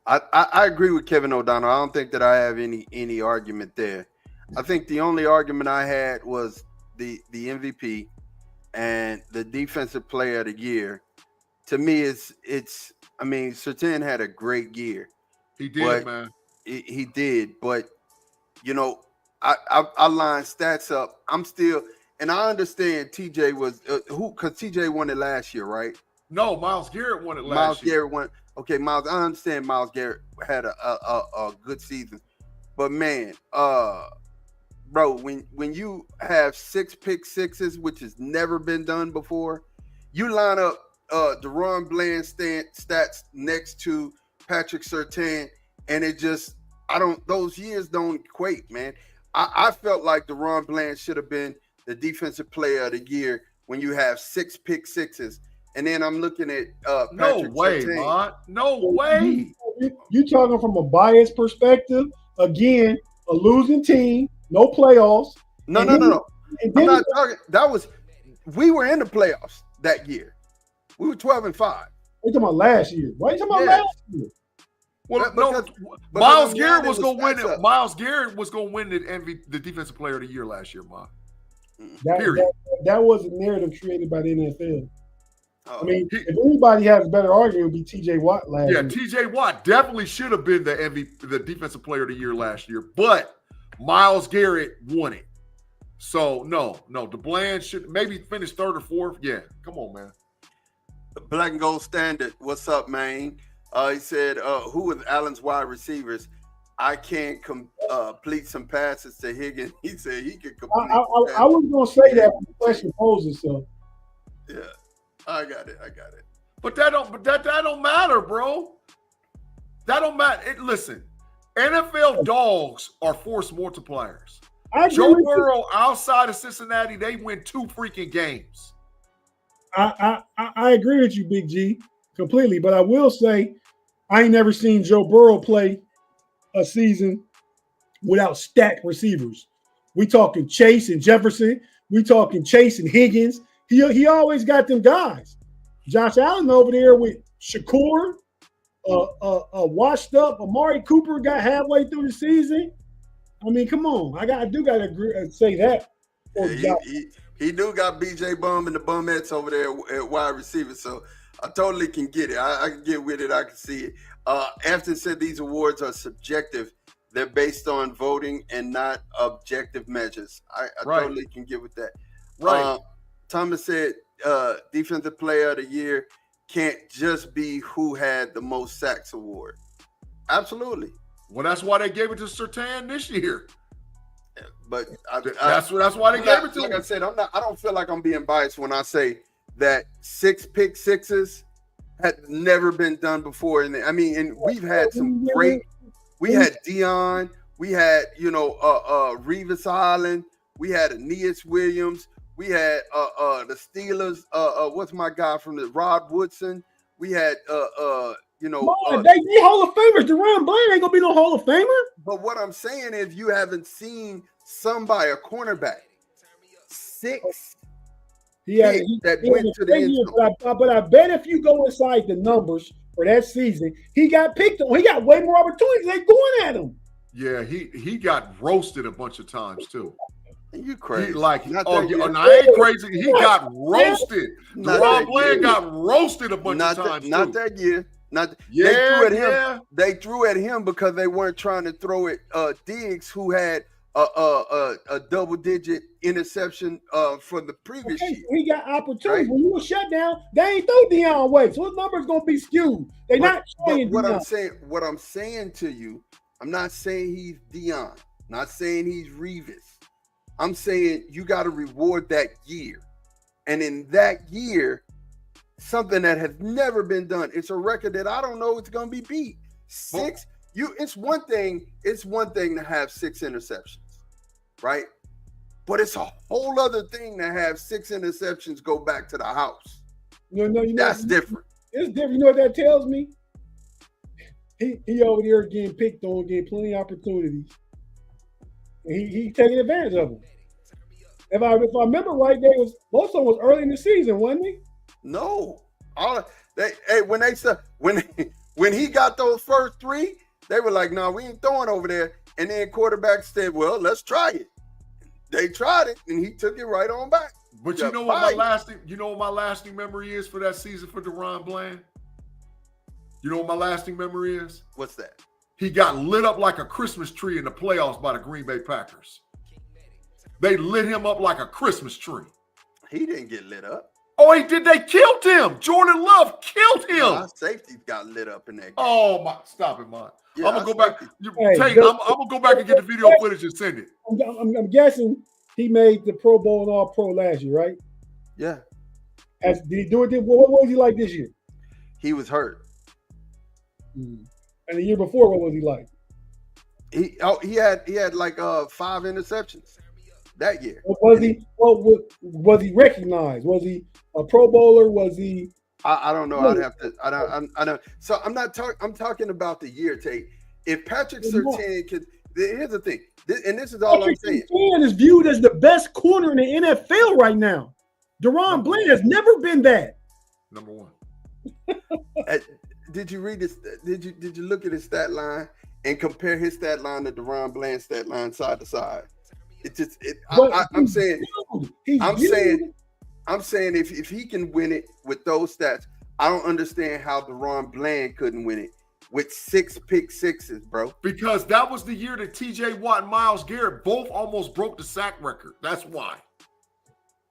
I agree with Kevin O'Donnell. I don't think that I have any argument there. I think the only argument I had was the MVP and the defensive player of the year. To me, Surtain had a great year. He did, man. He did, but I lined stats up. I'm still, and I understand TJ was because TJ won it last year, right? No, Myles Garrett won it last year. Garrett won. Okay, Myles. I understand Myles Garrett had a good season, but man, bro, when you have 6 pick sixes, which has never been done before, you line up DeRon Bland stats next to Patrick Surtain, and it just those years don't equate, man. I felt like DeRon Bland should have been the defensive player of the year when you have 6 pick sixes. And then I'm looking at Patrick No way, Surtain. man. No way. You talking from a biased perspective. Again, a losing team, no playoffs. No. I'm not talking. We were in the playoffs that year. We were 12-5. What are you talking about last year? Why are you talking about last year? Well, Because Myles I'm Garrett adding was the going to win stats it. up. Myles Garrett was going to win the Defensive Player of the Year last year, Ma. That was a narrative created by the NFL. Oh. I mean, if anybody has a better argument, it would be T.J. Watt last year. Yeah, T.J. Watt definitely should have been the MVP, the Defensive Player of the Year last year, but Myles Garrett won it. So no, DeBlanc should maybe finish third or fourth. Yeah, come on, man. Black and Gold Standard, what's up, man? He said, who with Allen's wide receivers? I can't complete some passes to Higgins. He said he could complete. I was going to say that when the question poses, so. Yeah, I got it. But that don't matter, bro. That don't matter. Listen, NFL dogs are force multipliers. Joe Burrow outside of Cincinnati, they win 2 freaking games. I agree with you, Big G, completely. But I will say, I ain't never seen Joe Burrow play a season without stacked receivers. We talking Chase and Jefferson. We talking Chase and Higgins. He always got them guys. Josh Allen over there with Shakur, washed up Amari Cooper got halfway through the season. I mean, come on. I do got to agree and say that. He do got BJ Bum and the Bumettes over there at wide receiver, so I totally can get it. I can get with it. I can see it. Afton said these awards are subjective. They're based on voting and not objective measures. I totally can get with that. Right. Thomas said Defensive Player of the Year can't just be who had the most sacks award. Absolutely. Well, that's why they gave it to Surtain this year. But that's why they gave it to him. Like I said, I don't feel like I'm being biased when I say that 6 pick sixes had never been done before. And we've had some great. We had Dion. We had Revis Island. We had Aeneas Williams. We had the Steelers. What's my guy from the Rod Woodson? We had they Hall of Famers. DeRon Bland ain't gonna be no Hall of Famer. But what I'm saying is, you haven't seen somebody, a cornerback, 6 that went to the end zone. But I bet if you go inside the numbers for that season, he got picked on. He got way more opportunities. They going at him. Yeah, he got roasted a bunch of times too. You crazy? I ain't crazy. He got roasted. DeRon Bland got roasted a bunch of times. Not that year. They threw at him because they weren't trying to throw at Diggs, who had a double-digit interception for the previous year. He got opportunity. Right? When you were shut down, they ain't throw Deion away, so his numbers gonna be skewed. They're not showing what I'm saying to you, I'm not saying he's Deion, not saying he's Revis. I'm saying you got to reward that year, and in that year, something that has never been done. It's a record that I don't know it's gonna be beat. 6. It's one thing to have 6 interceptions, right? But it's a whole other thing to have 6 interceptions go back to the house. That's different. It's different. You know what that tells me? He over there getting picked on, getting plenty of opportunities. And he taking advantage of them. If I remember right, most of them was early in the season, wasn't he? No. When he got those first 3, they were like, "No, we ain't throwing over there." And then quarterback said, "Well, let's try it." They tried it, and he took it right on back. But you know what my lasting memory is for that season for DeRon Bland? You know what my lasting memory is? What's that? He got lit up like a Christmas tree in the playoffs by the Green Bay Packers. They lit him up like a Christmas tree. He didn't get lit up. Oh, he did. They killed him. Jordan Love killed him. My safety got lit up in that game. Oh my! Stop it, man. Yeah, I'm gonna go back. I'm gonna go back and get the video footage and send it. I'm guessing he made the Pro Bowl and All Pro last year, right? Yeah. Did he do it? What was he like this year? He was hurt. And the year before, what was he like? He had like 5 interceptions that year. Was he recognized? Was he a Pro Bowler? Was he? I don't know. I'd have to. I don't. So I'm not talking. I'm talking about the year, Tate. If Patrick Surtain could, here's the thing, and this is all I'm saying. Surtain is viewed as the best corner in the NFL right now. DeRon Bland has never been that. Number 1. did you read this? Did you look at his stat line and compare his stat line to DeRon Bland's stat line side to side? I'm saying if he can win it with those stats, I don't understand how DeRon Bland couldn't win it with 6 pick sixes, bro. Because that was the year that T.J. Watt and Myles Garrett both almost broke the sack record. That's why.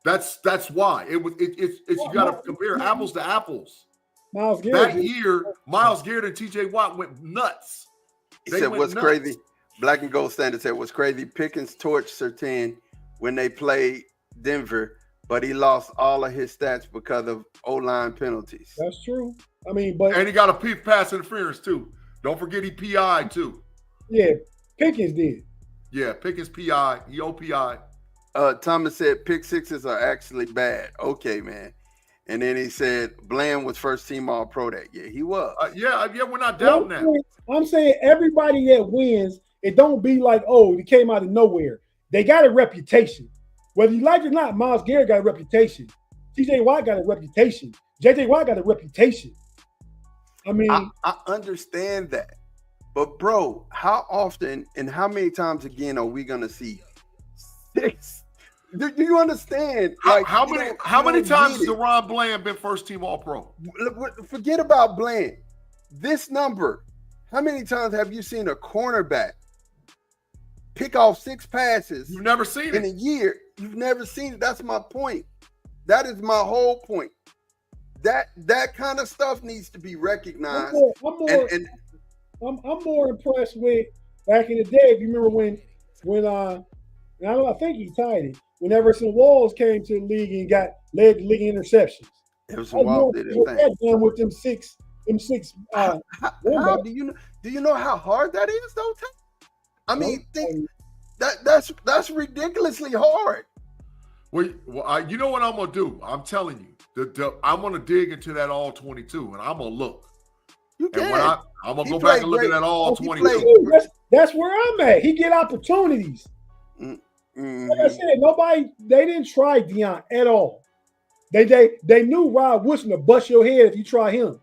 That's why it's you got to compare apples to apples. Myles Garrett that year, Myles Garrett and T.J. Watt went nuts. He said, "What's crazy?" Black and Gold Standard said, "What's crazy?" Pickens torched Surtain when they played Denver, but he lost all of his stats because of O-line penalties. That's true. I mean, but and he got a pass interference too. Don't forget he PI'd too. Yeah, Pickens did. Yeah, Pickens PI. He OPI. Thomas said pick sixes are actually bad. Okay, man. And then he said Bland was first team All Pro that year. He was. Yeah, we're not doubting that. I'm saying everybody that wins, it don't be like, oh, it came out of nowhere. They got a reputation. Whether you like it or not, Myles Garrett got a reputation. T.J. Watt got a reputation. J.J. Watt got a reputation. I mean, I understand that. But, bro, how often and how many times again are we going to see 6? Do you understand? Like, how many times has DeRon Bland been first team All Pro? Forget about Bland. This number, how many times have you seen a cornerback pick off 6 passes? You've never seen it in a year. You've never seen it. That's my point. That is my whole point. That kind of stuff needs to be recognized. I'm more impressed with back in the day. If you remember when I think he tied it. When Everson Walls came to the league and led the league in interceptions. Everson Walls did his thing. With them six. How do you know how hard that is, though? I mean, that's ridiculously hard. Well, you know what I'm gonna do? I'm telling you, I'm gonna dig into that all 22, and I'm gonna look. You can. And I'm gonna go back and look at that all 22. That's where I'm at. He get opportunities. Mm-hmm. Like I said, they didn't try Deion at all. They knew Rod Woodson to bust your head if you try him.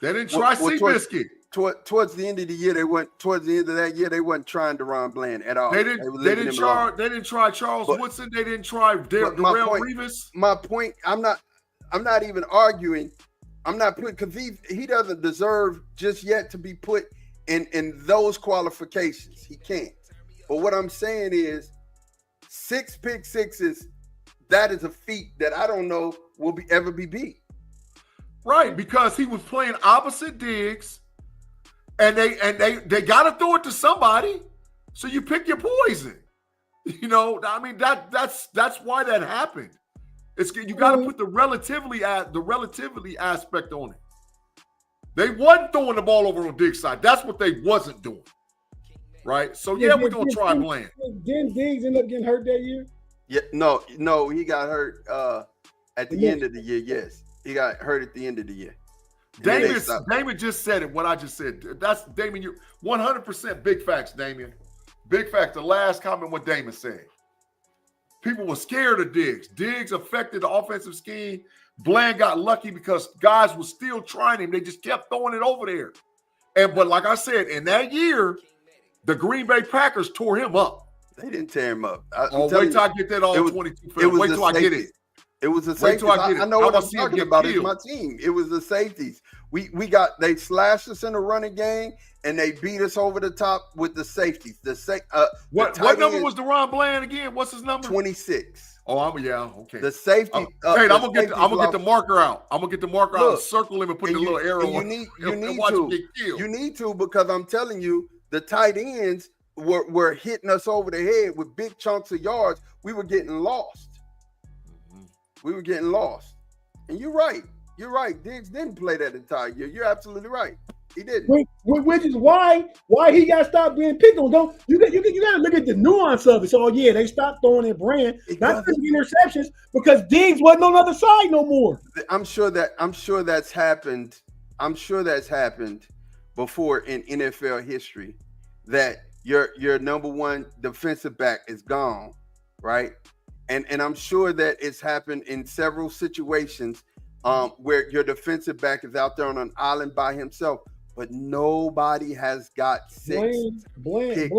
They didn't try Seabiscuit. Towards the end of the year, towards the end of that year, they wasn't trying DeRon Bland at all. They didn't try Charles Woodson. They didn't try Darrell Revis. My point, I'm not even arguing. I'm not putting, because he doesn't deserve just yet to be put in those qualifications. He can't. But what I'm saying is 6 pick sixes, that is a feat that I don't know will ever be beat. Right, because he was playing opposite Diggs, and they got to throw it to somebody. So you pick your poison. You know, I mean that's why that happened. You got to put the relativity aspect on it. They wasn't throwing the ball over on Diggs' side. That's what they wasn't doing. Right? So we're gonna try Bland. Didn't Diggs end up getting hurt that year? Yeah, no, he got hurt at the end of the year. Yes, he got hurt at the end of the year. Damon just said it. What I just said. That's Damon. You 100% big facts, Damien. Big facts. The last comment what Damon said. People were scared of Diggs. Diggs affected the offensive scheme. Bland got lucky because guys were still trying him. They just kept throwing it over there. But like I said, in that year, the Green Bay Packers tore him up. They didn't tear him up. Wait till I get that all 22 film. Wait till I get it. It was the safeties. I know what I'm talking about. It's my team. It was the safeties. They slashed us in the running game and they beat us over the top with the safeties. What number was DeRon Bland again? What's his number? 26. Oh, okay. The safety. Hey, I'm gonna get the marker out. I'm gonna get the marker out, circle him, and put the little arrow. You need to because I'm telling you, the tight ends were hitting us over the head with big chunks of yards. We were getting lost. And you're right. Diggs didn't play that entire year. You're absolutely right. He didn't. Which is why he got stopped being picked on. You got to look at the nuance of it. So they stopped throwing at Brand, not throwing interceptions because Diggs wasn't on the other side no more. I'm sure that's happened. I'm sure that's happened before in NFL history that your number one defensive back is gone, right? And I'm sure that it's happened in several situations where your defensive back is out there on an island by himself, but nobody has got sixes. Bland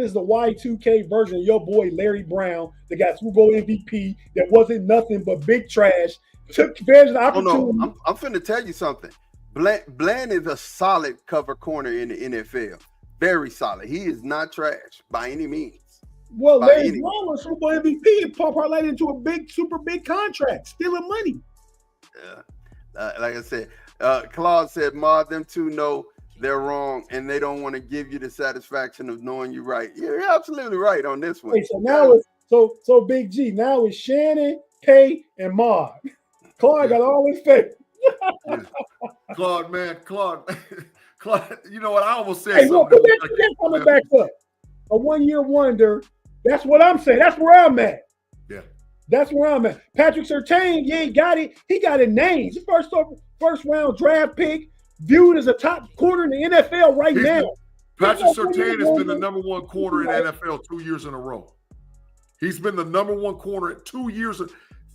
is the Y2K version of your boy Larry Brown that got Super Bowl MVP that wasn't nothing but big trash. Took advantage of the opportunity. Oh no, I'm finna tell you something. Bland is a solid cover corner in the NFL. Very solid. He is not trash by any means. Well, Larry Brown was Super Bowl MVP and parlayed into a super big contract, stealing money. Yeah. Like I said, Claude said, Ma, them two know they're wrong and they don't want to give you the satisfaction of knowing you're right. You're absolutely right on this one. Wait, so now it's so Big G. Now it's Shannon, Kay, and Ma. Claude got all his favor. Yeah. Claude, man, Claude, you know what? I almost said Hey, something. That's coming back up. A 1 year wonder. That's what I'm saying. That's where I'm at. Yeah. That's where I'm at. Patrick Surtain, yeah, he got it. He got a name. He's a first round draft pick, viewed as a top corner in the NFL now. Patrick Surtain has been the number one corner in the NFL 2 years in a row. He's been the number one corner at 2 years.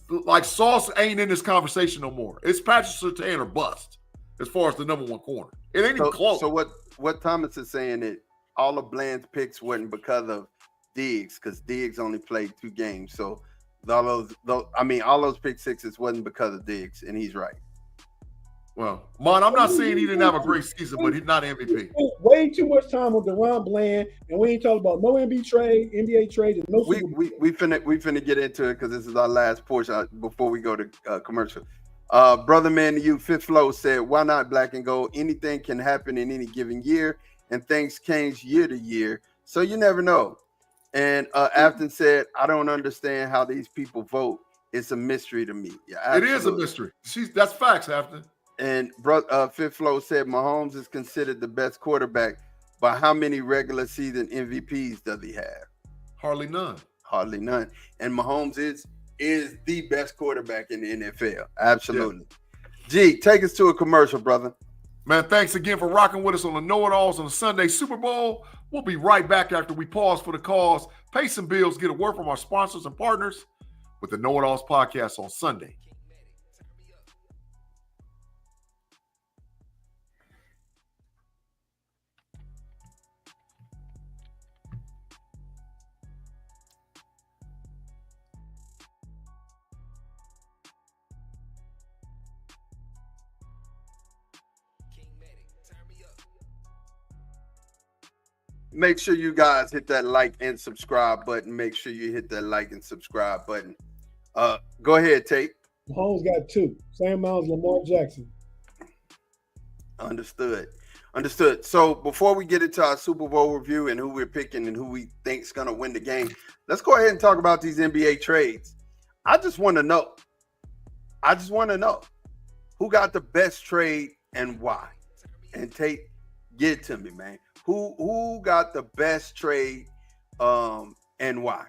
Like Sauce ain't in this conversation no more. It's Patrick Surtain or bust as far as the number one corner. It ain't even close. So what Thomas is saying that all of Bland's picks wasn't because of Diggs, because Diggs only played 2 games. So all those pick sixes wasn't because of Diggs, and he's right. Well, Mon, I'm not saying he didn't have a great season, but he's not MVP. Way too much time on DeRon Bland, and we ain't talking about no NBA trade, and no. We finna get into it because this is our last portion before we go to commercial. Brother man to you, Fifth Flow said, "Why not black and gold? Anything can happen in any given year, and things change year to year, so you never know." And Afton said, "I don't understand how these people vote. It's a mystery to me." Yeah, it is a mystery. That's facts, Afton. And Fifth Flow said Mahomes is considered the best quarterback, but how many regular season MVPs does he have? Hardly none. Hardly none. And Mahomes is the best quarterback in the NFL. Absolutely. Yeah. G, take us to a commercial, brother. Man, thanks again for rocking with us on the KnoItAllz on the Sunday Super Bowl. We'll be right back after we pause for the cause, pay some bills, get a word from our sponsors and partners with the KnoItAllz podcast on Sunday. Make sure you guys hit that like and subscribe button. Make sure you hit that like and subscribe button. Go ahead, Tate. Mahomes got 2. Same amount as Lamar Jackson. Understood. So before we get into our Super Bowl review and who we're picking and who we think is going to win the game, let's go ahead and talk about these NBA trades. I just want to know who got the best trade and why. And Tate, get it to me, man. Who got the best trade and why?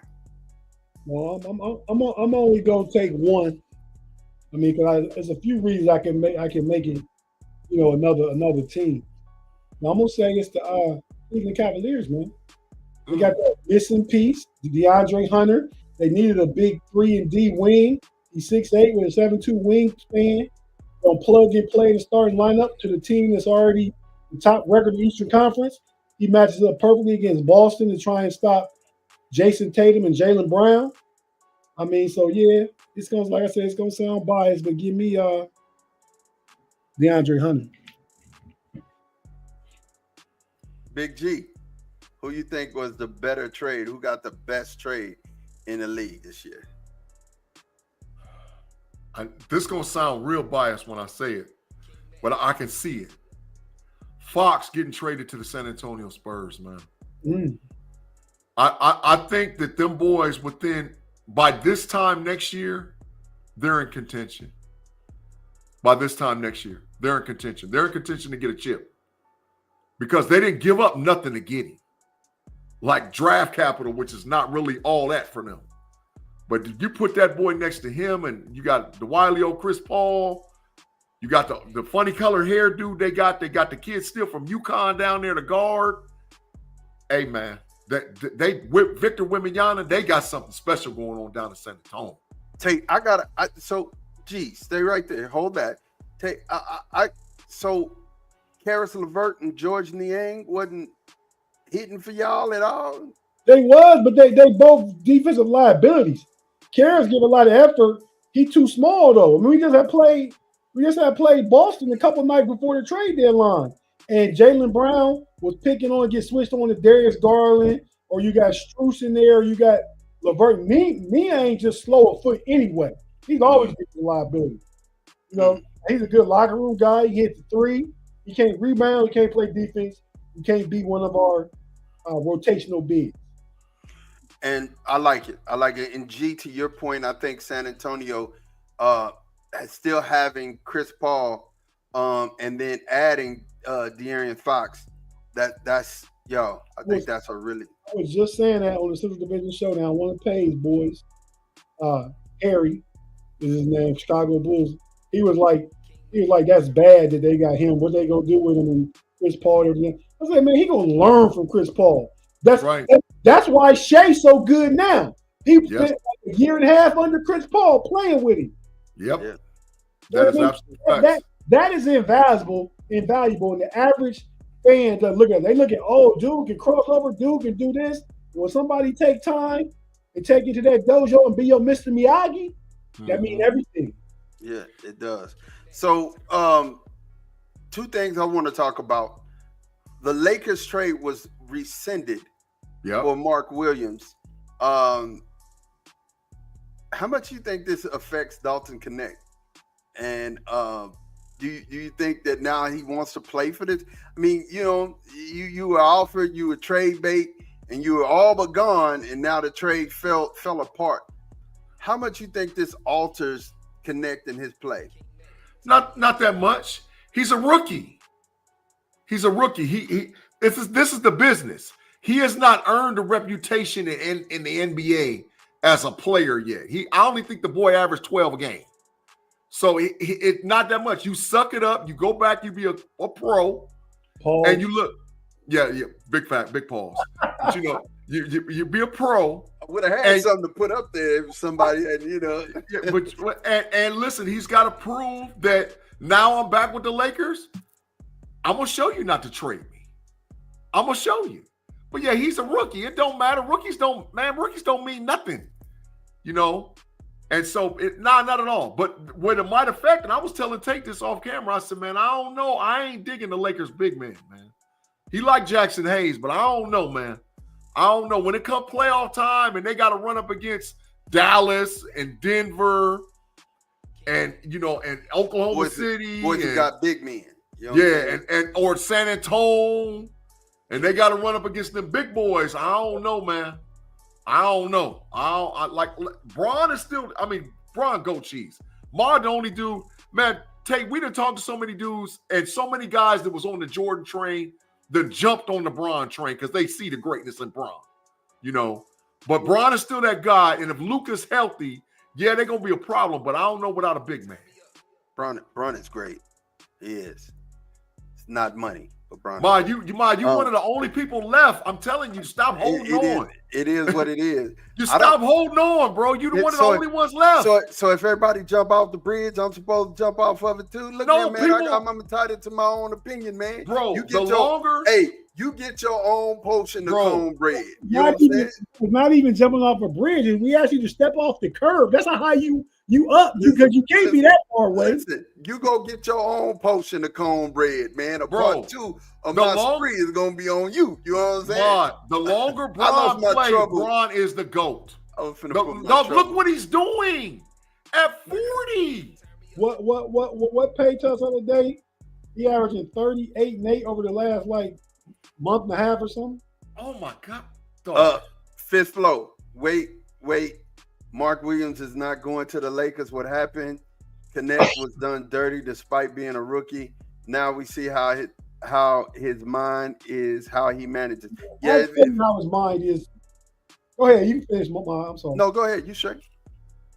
Well, I'm only gonna take one. I mean, because there's a few reasons I can make it, another team. Now, I'm gonna say it's the Cleveland Cavaliers, man. They got that missing piece, DeAndre Hunter. They needed a big 3-and-D wing. He's 6'8" with a 7'2" wingspan. Gonna plug and play the starting lineup to the team that's already the top record in the Eastern Conference. He matches up perfectly against Boston to try and stop Jason Tatum and Jaylen Brown. I mean, so yeah, it's gonna, like I said, it's gonna sound biased, but give me DeAndre Hunter. Big G, who you think was the better trade? Who got the best trade in the league this year? This gonna sound real biased when I say it, but I can see it. Fox getting traded to the San Antonio Spurs, man. I think that them boys by this time next year, they're in contention. By this time next year, they're in contention. They're in contention to get a chip because they didn't give up nothing to get him, like draft capital, which is not really all that for them. But you put that boy next to him, and you got the wily old Chris Paul. You got the funny color hair dude they got the kid still from UConn down there to guard. Hey, man, they with Victor Wembanyama, they got something special going on down in San Antonio. Tate, so G, stay right there. Hold that. So Karis LeVert and George Niang wasn't hitting for y'all at all? They was, but they both defensive liabilities. Karras give a lot of effort. He too small though. I mean, we just had played Boston a couple nights before the trade deadline, and Jaylen Brown was picking on, get switched on to Darius Garland, or you got Strus in there, or you got LeVert. Me ain't just slow of foot anyway. He's always getting a liability. You know, he's a good locker room guy. He hit the three. He can't rebound. He can't play defense. He can't be one of our rotational bigs. And I like it. And G, to your point, I think San Antonio still having Chris Paul and then adding De'Aaron Fox. That's I think that's a really. I was just saying that on the Central Division Showdown, one of the Pays boys, Harry is his name, Chicago Bulls. He was like, that's bad that they got him. What they gonna do with him and Chris Paul and everything? I was like, man, he gonna learn from Chris Paul. That's right. That's why Shea's so good now. He spent like a year and a half under Chris Paul playing with him. Yep. Yeah. That is absolutely that is invaluable. And the average fan doesn't look at it. They look at, oh, dude can cross over, dude can do this. When somebody take time and take you to that dojo and be your Mr. Miyagi, that means everything. Yeah, it does. So, two things I want to talk about. The Lakers trade was rescinded for Mark Williams. How much do you think this affects Dalton Connect? And do you think that now he wants to play for this? I mean, you were offered, you were trade bait, and you were all but gone, and now the trade fell apart. How much you think this alters Connect in his play? Not that much. He's a rookie. This is the business. He has not earned a reputation in the NBA as a player yet. I only think the boy averaged 12 a game. So it's not that much. You suck it up. You go back. You be a pro, and you look. Yeah, big pause. But you be a pro. I would have had something to put up there if somebody had, and listen, he's got to prove that now I'm back with the Lakers. I'm gonna show you not to trade me. I'm gonna show you. But yeah, he's a rookie. It don't matter. Rookies don't mean nothing, And so not at all. But what it might affect, and I was telling Tate this off camera, I said, man, I don't know. I ain't digging the Lakers big man. He like Jackson Hayes, but I don't know, man. I don't know. When it comes playoff time and they got to run up against Dallas and Denver and, and Oklahoma City. Boys who got big men. Or San Antonio. And they got to run up against them big boys. I don't know, man. I don't know. Bron is still, Bron goat cheese. Mar the only dude, man, Tate, we done talked to so many dudes and so many guys that was on the Jordan train that jumped on the Bron train because they see the greatness in Bron, But Bron is still that guy, and if Luka's healthy, they're going to be a problem, but I don't know without a big man. Bron is great. He is. It's not money. You one of the only people left. I'm telling you, stop holding on. It is what it is. You stop holding on, bro. You're one of the only ones left. So if everybody jump off the bridge, I'm supposed to jump off of it too. Look, man, I'm entitled to my own opinion, man. Bro, you get your own potion of cornbread. Not even jumping off a bridge. We ask you to step off the curb. That's not how you because you can't be that far away. Listen, you go get your own potion of cornbread, man. Part two of my spree is gonna be on you. You know what I'm saying? The longer Bron plays, Bron is the GOAT. Look what he's doing at 40. What Pay to us the other day? He averaging 38 and 8 over the last month and a half or something. Oh my God. Fifth flow. Wait. Mark Williams is not going to the Lakers. What happened? Connect was done dirty despite being a rookie. Now we see how his mind is, how he manages. How his mind is. Go ahead, you finish. I'm sorry. No, go ahead. You sure?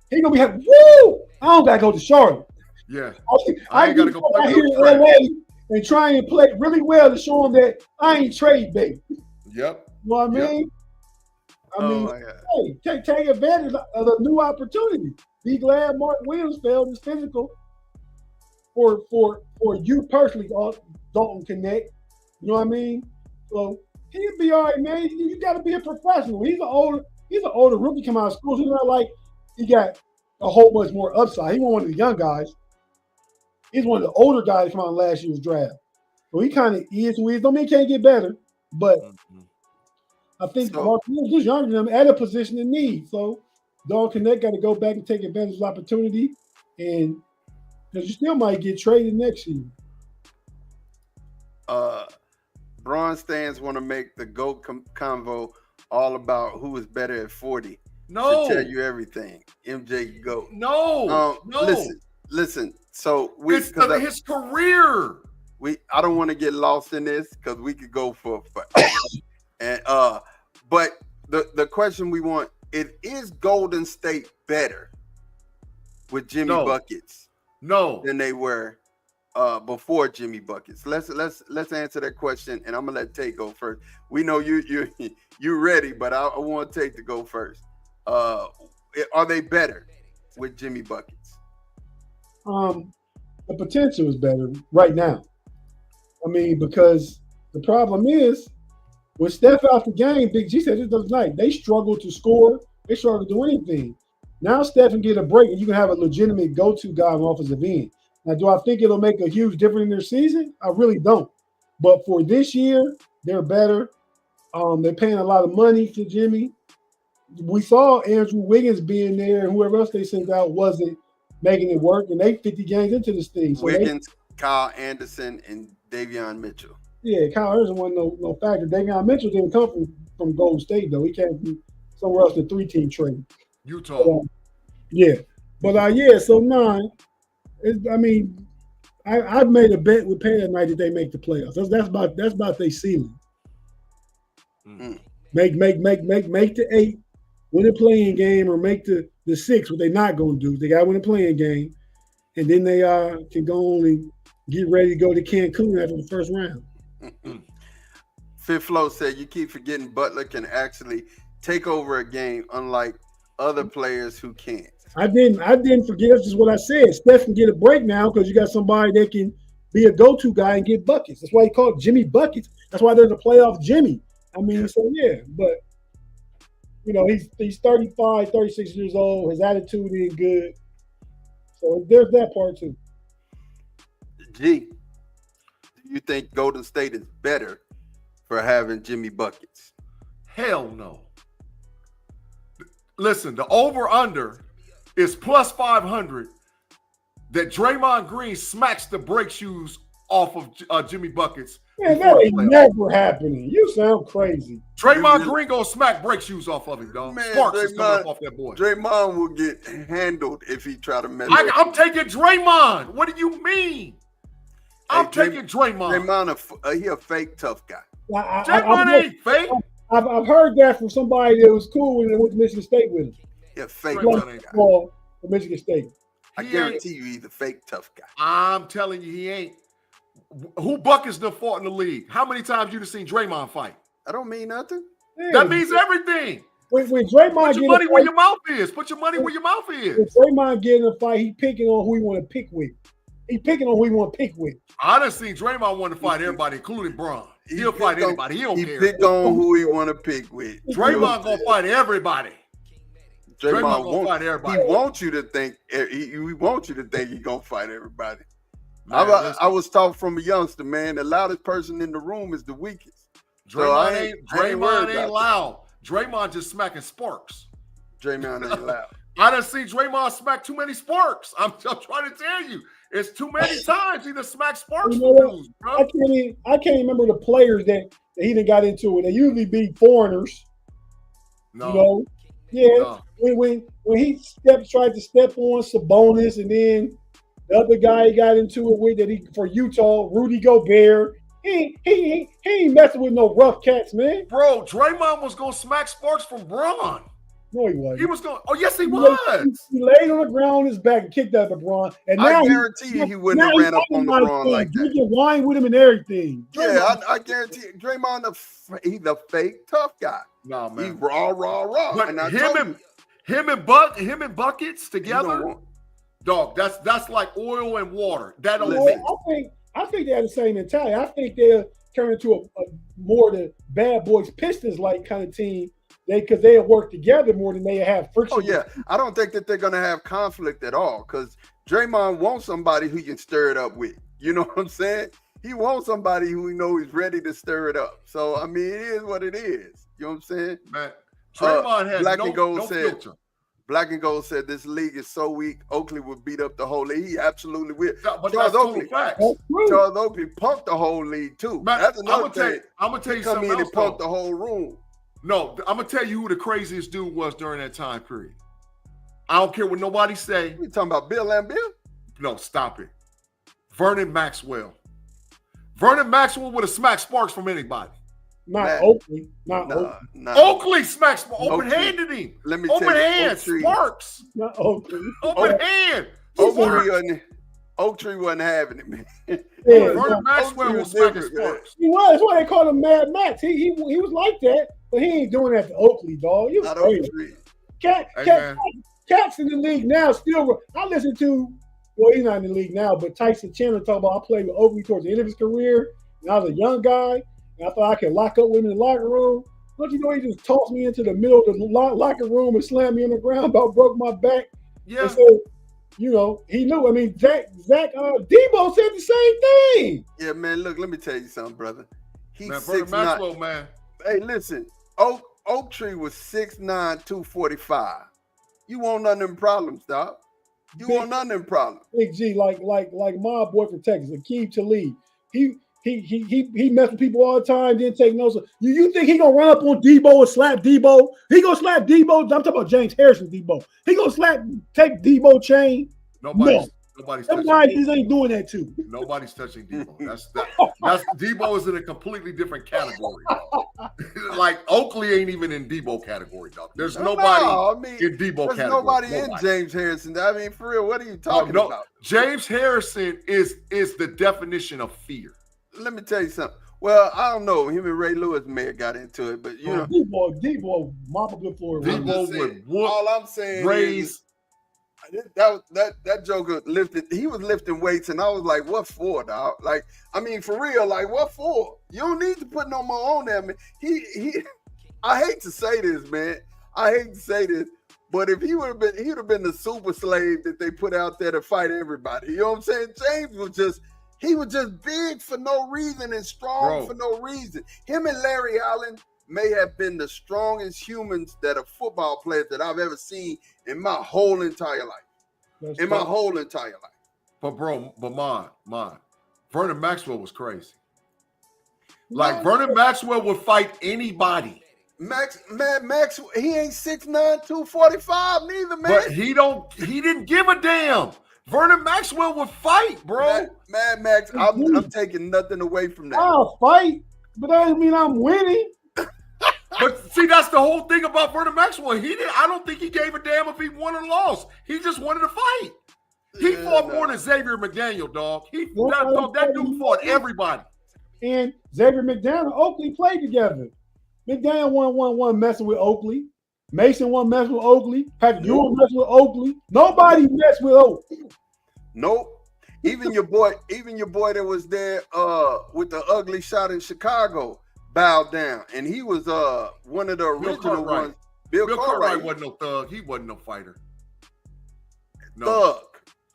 He gonna be happy. Woo! I don't gotta go to Charlotte. Yeah, I gotta go play here in LA and try and play really well to show him that I ain't trade bait. Yep. You know what I mean? Hey, take advantage of the new opportunity. be glad Mark Williams failed his physical for you personally, Dalton Connect. You know what I mean? So he'll be all right, man. You got to be a professional. He's an older rookie coming out of school. He's not like he got a whole bunch more upside. He wasn't one of the young guys. He's one of the older guys from out last year's draft. So he kind of is who he is. Don't mean he can't get better, but I think Mark Williams is younger than him at a position in need. So Dalton Connect got to go back and take advantage of the opportunity, and because you still might get traded next year. Braun stands want to make the GOAT convo all about who is better at 40. No. To tell you everything. MJ GOAT. No. Listen. So his career. I don't want to get lost in this because we could go for and but the question we want is Golden State better with Jimmy Buckets than they were before Jimmy Buckets? Let's answer that question, and I'm gonna let Tate go first. We know you ready, but I want Tate to go first. Are they better with Jimmy Buckets? The potential is better right now. I mean, because the problem is when Steph out the game, Big-G said it the other night, they struggle to score, they struggle to do anything. Now Steph can get a break and you can have a legitimate go-to guy on offensive end. Now, do I think it'll make a huge difference in their season? I really don't. But for this year, they're better. They're paying a lot of money to Jimmy. We saw Andrew Wiggins being there, and whoever else they sent out wasn't making it work, and they 50 games into this thing. So Wiggins, Kyle Anderson, and Davion Mitchell. Yeah, Kyle Anderson wasn't no factor. Davion Mitchell didn't come from Golden State, though. He came from somewhere else, the 3-team trade. Utah. So 9. I've made a bet with Pan tonight that they make the playoffs. That's about their ceiling. Mm. Make the 8, win a playing game, or make the 6. What they're not going to do, they got to win a playing game, and then they can go on and get ready to go to Cancun after the first round. Fifth Flow said you keep forgetting Butler can actually take over a game, unlike other players who can't. I didn't forget. That's just what I said. Steph can get a break now because you got somebody that can be a go-to guy and get buckets. That's why he called Jimmy Buckets. That's why they're the playoff Jimmy. But he's 35, 36 years old. His attitude is good. So there's that part too. G, do you think Golden State is better for having Jimmy Buckets? Hell no. Listen, the over-under is plus 500 that Draymond Green smacks the brake shoes off of Jimmy Buckets. Man, that ain't never happening. You sound crazy. Draymond Green gonna smack brake shoes off of him, dog. Man, Sparks is coming off that boy. Draymond will get handled if he try to mess. I'm taking Draymond. What do you mean? I'm taking Draymond. Draymond, he a fake tough guy. Draymond ain't fake. I've heard that from somebody that was cool when they went to Michigan State with him. Yeah, fake tough guy. For Michigan State. I guarantee you he's a fake tough guy. I'm telling you he ain't. Who Buckets done fought in the league? How many times you have seen Draymond fight? I don't mean nothing. Yeah. That means everything. When Draymond put your money where your mouth is. Put your money where your mouth is. When Draymond get in a fight, he picking on who he want to pick with. He picking on who he want to pick with. I done seen Draymond want to fight everybody, including Braun. He'll fight anybody. He don't care. He pick on who he want to pick with. Draymond gonna fight everybody. Draymond gonna fight everybody. He wants you to think. He wants you to think he gonna fight everybody. Man, I was taught from a youngster, man. The loudest person in the room is the weakest. Draymond ain't loud. Draymond just smacking sparks. Draymond ain't loud. I done seen Draymond smack too many sparks. I'm trying to tell you, it's too many times he done smacked sparks. Dudes, bro. I can't remember the players that he done got into it. They usually be foreigners. No. No. When he tried to step on Sabonis, and then the other guy he got into it with for Utah, Rudy Gobert. He ain't messing with no rough cats, man. Bro, Draymond was gonna smack sparks from Braun. No, he wasn't. He was going. Oh, yes, he was. He laid on the ground on his back and kicked out LeBron. And now I guarantee you he wouldn't have ran up on LeBron like that. Drinking wine with him and everything. Yeah, I guarantee you, Draymond, he's a fake tough guy. No, man. He's raw. But and Him and buckets He together, don't want- dog. That's like oil and water. That don't Listen. mix. I think they have the same mentality. I think they'll turn into a more the bad boys Pistons like kind of team. Because they'll work together more than they have friction. Oh yeah, I don't think that they're gonna have conflict at all. Because Draymond wants somebody who he can stir it up with. You know what I'm saying? He wants somebody who he knows is ready to stir it up. So I mean, it is what it is. You know what I'm saying? Man, Draymond had Black no, and Gold no said. filter. Black and Gold said this league is so weak, Oakley would beat up the whole league. He absolutely will. But Charles that's total Oakley, facts. Charles Oakley punked the whole league too. Man, That's another thing. I'm gonna tell you He come something in else. and punked though. the whole room. No, I'm gonna tell you who the craziest dude was during that time period. I don't care what nobody say. We talking about Bill and Bill? No, stop it. Vernon Maxwell. Vernon Maxwell would have smacked Sparks from anybody. Not Man. Oakley. Not Oakley. Nah. Oakley smacked Sparks. Oakley. Open-handed him. Let me tell Open you, hand. Sparks. Not Oakley. Open hand. Oak Tree wasn't having it, man. Yeah, Vernon Maxwell Oakley was was smacking different, man. Sparks. he was. That's why they called him Mad Max. He was like that, but he ain't doing that to Oakley, dog. You Not crazy. Oak Tree. Hey, Cats in the league now still. I listen to. Well, he's not in the league now, but Tyson Chandler talk about I played with Oakley towards the end of his career, and I was a young guy, and I thought I could lock up with him in the locker room. Don't you know he just tossed me into the middle of the locker room and slammed me on the ground, about broke my back. Yeah. And so, you know, he knew. I mean, Zach Debo said the same thing. Yeah, man. Look, let me tell you something, brother. He's Man, Vernon 6'9". Maxwell, man. Hey, listen. Oak Tree was 6'9", 245. You want none of them problems, dog. You want none of them problems. Big G, like my boy from Texas, Akeem Talib. He mess with people all the time, didn't take notes. You think he gonna run up on Debo and slap Debo? He gonna slap Debo. I'm talking about James Harrison Debo. He gonna take Debo chain? Nobody's Them touching guys Debo. just ain't doing that too. Nobody's touching Debo. That's Debo is in a completely different category. Like Oakley ain't even in Debo category, dog. There's nobody in Debo there's category. nobody in James Harrison. I mean, for real, what are you talking about? James Harrison is the definition of fear. Let me tell you something. Well, I don't know. Him and Ray Lewis may have got into it, but you know, Debo, mop a good for I'm just Debo saying, would whoop all I'm saying Ray's. is that Joker lifted. He was lifting weights, and I was like, "What for, dog?" Like, I mean, for real, like, what for? You don't need to put no more on there, man. He. I hate to say this, man. I hate to say this, but if he would have been, he would have been the super slave that they put out there to fight everybody. You know what I'm saying? James was just. He was just big for no reason and strong for no reason. Him and Larry Allen may have been the strongest humans that are football players that I've ever seen in my whole entire life. My whole entire life. But bro, mine. Vernon Maxwell was crazy. Like Vernon Maxwell would fight anybody. Max, he ain't 6'9", 245 neither, man. But he didn't give a damn. Vernon Maxwell would fight, bro. Mad Max, I'm taking nothing away from that. I'll fight, but that doesn't mean I'm winning. But see, that's the whole thing about Vernon Maxwell. I don't think he gave a damn if he won or lost. He just wanted to fight. He fought more than Xavier McDaniel, dog. That dude fought everybody. And Xavier McDaniel and Oakley played together. McDaniel won messing with Oakley. Mason won messing with Oakley. Patrick Ewing messed with Oakley. Nobody messed with Oakley. Nope. Even your boy that was there with the ugly shot in Chicago bowed down, and he was one of the original ones. Bill Cartwright wasn't no thug. He wasn't no fighter. No.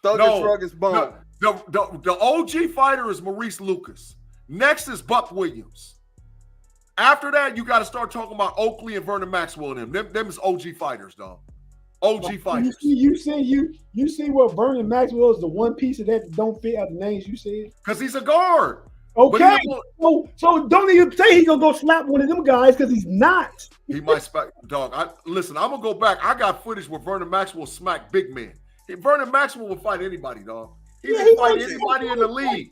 Thug and shrug his bone. The OG fighter is Maurice Lucas. Next is Buck Williams. After that, you got to start talking about Oakley and Vernon Maxwell and them. Them is OG fighters, dog. OG fighters. You see what Vernon Maxwell is the one piece of that don't fit out the names you said? Because he's a guard. Okay. So don't even say he's gonna go slap one of them guys because he's not. He might dog. Listen, I'm gonna go back. I got footage where Vernon Maxwell smacked big men. Vernon Maxwell will fight anybody, dog. He can fight anybody in the league.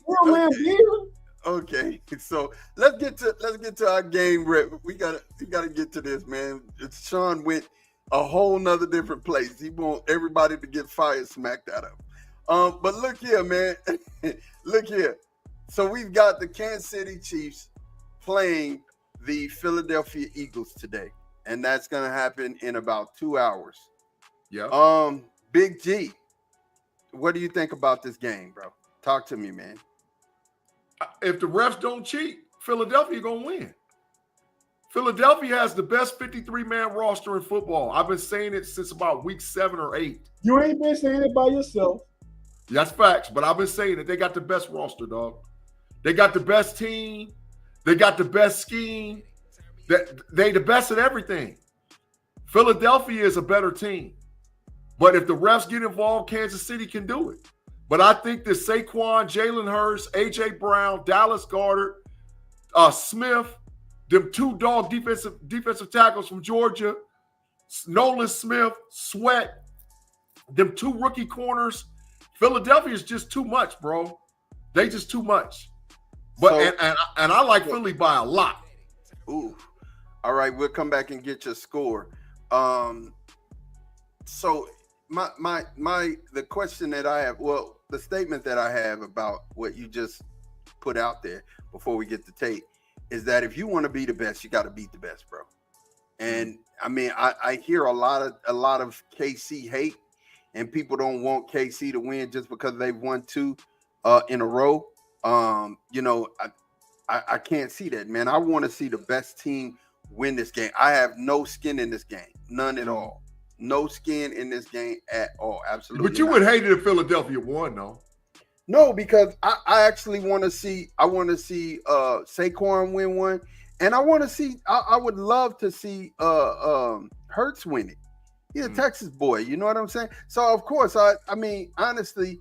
Okay, so let's get to our game. We gotta get to this, man. Sean went a whole nother different place. He want everybody to get fire smacked out of him. But look here, man. Look here. So we've got the Kansas City Chiefs playing the Philadelphia Eagles today, and that's gonna happen in about 2 hours. Yeah. Big G, what do you think about this game, bro? Talk to me, man. If the refs don't cheat, Philadelphia gonna win. Philadelphia has the best 53-man roster in football. I've been saying it since about week 7 or 8. You ain't been saying it by yourself. That's facts, but I've been saying it. They got the best roster, dog. They got the best team. They got the best scheme. They the best at everything. Philadelphia is a better team. But if the refs get involved, Kansas City can do it. But I think that Saquon, Jalen Hurts, A.J. Brown, Dallas Goedert, Smith, them 2 dog defensive tackles from Georgia, Nolan Smith, Sweat, them 2 rookie corners, Philadelphia is just too much, bro. They just too much. But and I like Philly by a lot. Ooh. All right, we'll come back and get your score. So the question that I have, well, the statement that I have about what you just put out there before we get to Tate is that if you want to be the best, you got to beat the best, bro. And I mean, I hear a lot of KC hate, and people don't want KC to win just because they've won 2 in a row. You know, I can't see that, man. I want to see the best team win this game. I have no skin in this game, none at all. No skin in this game at all. Absolutely. But you would hate it if Philadelphia won, though. No, because I actually want to see. I want to see Saquon win one, and I want to see. I would love to see Hurts win it. He's a Texas boy. You know what I'm saying? So of course, I mean, honestly,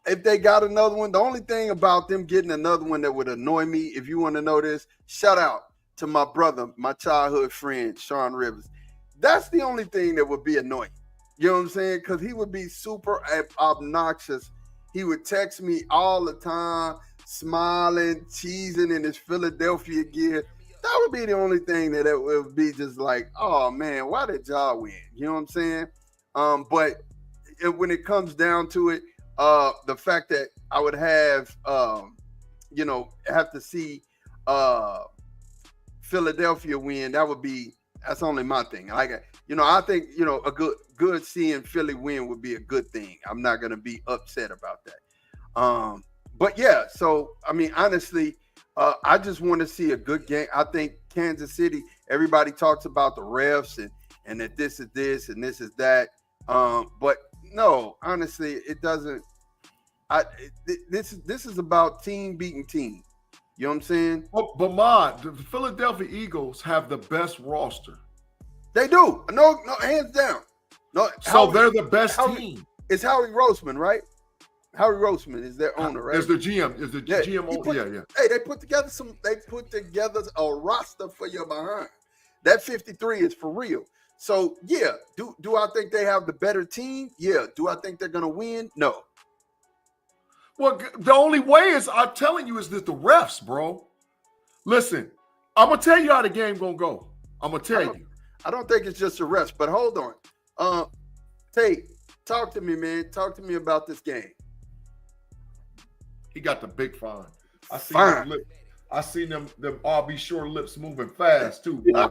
if they got another one, the only thing about them getting another one that would annoy me, if you want to know this, shout out to my brother, my childhood friend, Sean Rivers. That's the only thing that would be annoying. You know what I'm saying? Because he would be super obnoxious. He would text me all the time, smiling, cheesing in his Philadelphia gear. That would be the only thing that it would be just like, oh, man, why did y'all win? You know what I'm saying? But when it comes down to it, the fact that I would have, have to see Philadelphia win, that's only my thing. I think, a good seeing Philly win would be a good thing. I'm not going to be upset about that. But yeah, so, I mean, honestly, I just want to see a good game. I think Kansas City, everybody talks about the refs and that this is this and this is that. But no, honestly, it doesn't. This is about team beating team. You know what I'm saying? But Ma, the Philadelphia Eagles have the best roster. They do. No, hands down. No, so they're the best team. It's Howie Roseman, right? Howie Roseman is their owner, right? Is the GM. Is the GM owner? Yeah. Hey, they put together a roster for your behind. That 53 is for real. So yeah, do I think they have the better team? Yeah. Do I think they're gonna win? No. Well, the only way is, I'm telling you, is that the refs, bro. Listen, I'm going to tell you how the game going to go. I'm going to tell you. I don't think it's just the refs, but hold on. Tate, talk to me, man. Talk to me about this game. He got the big fine. I seen them I'll be sure lips moving fast, too. Then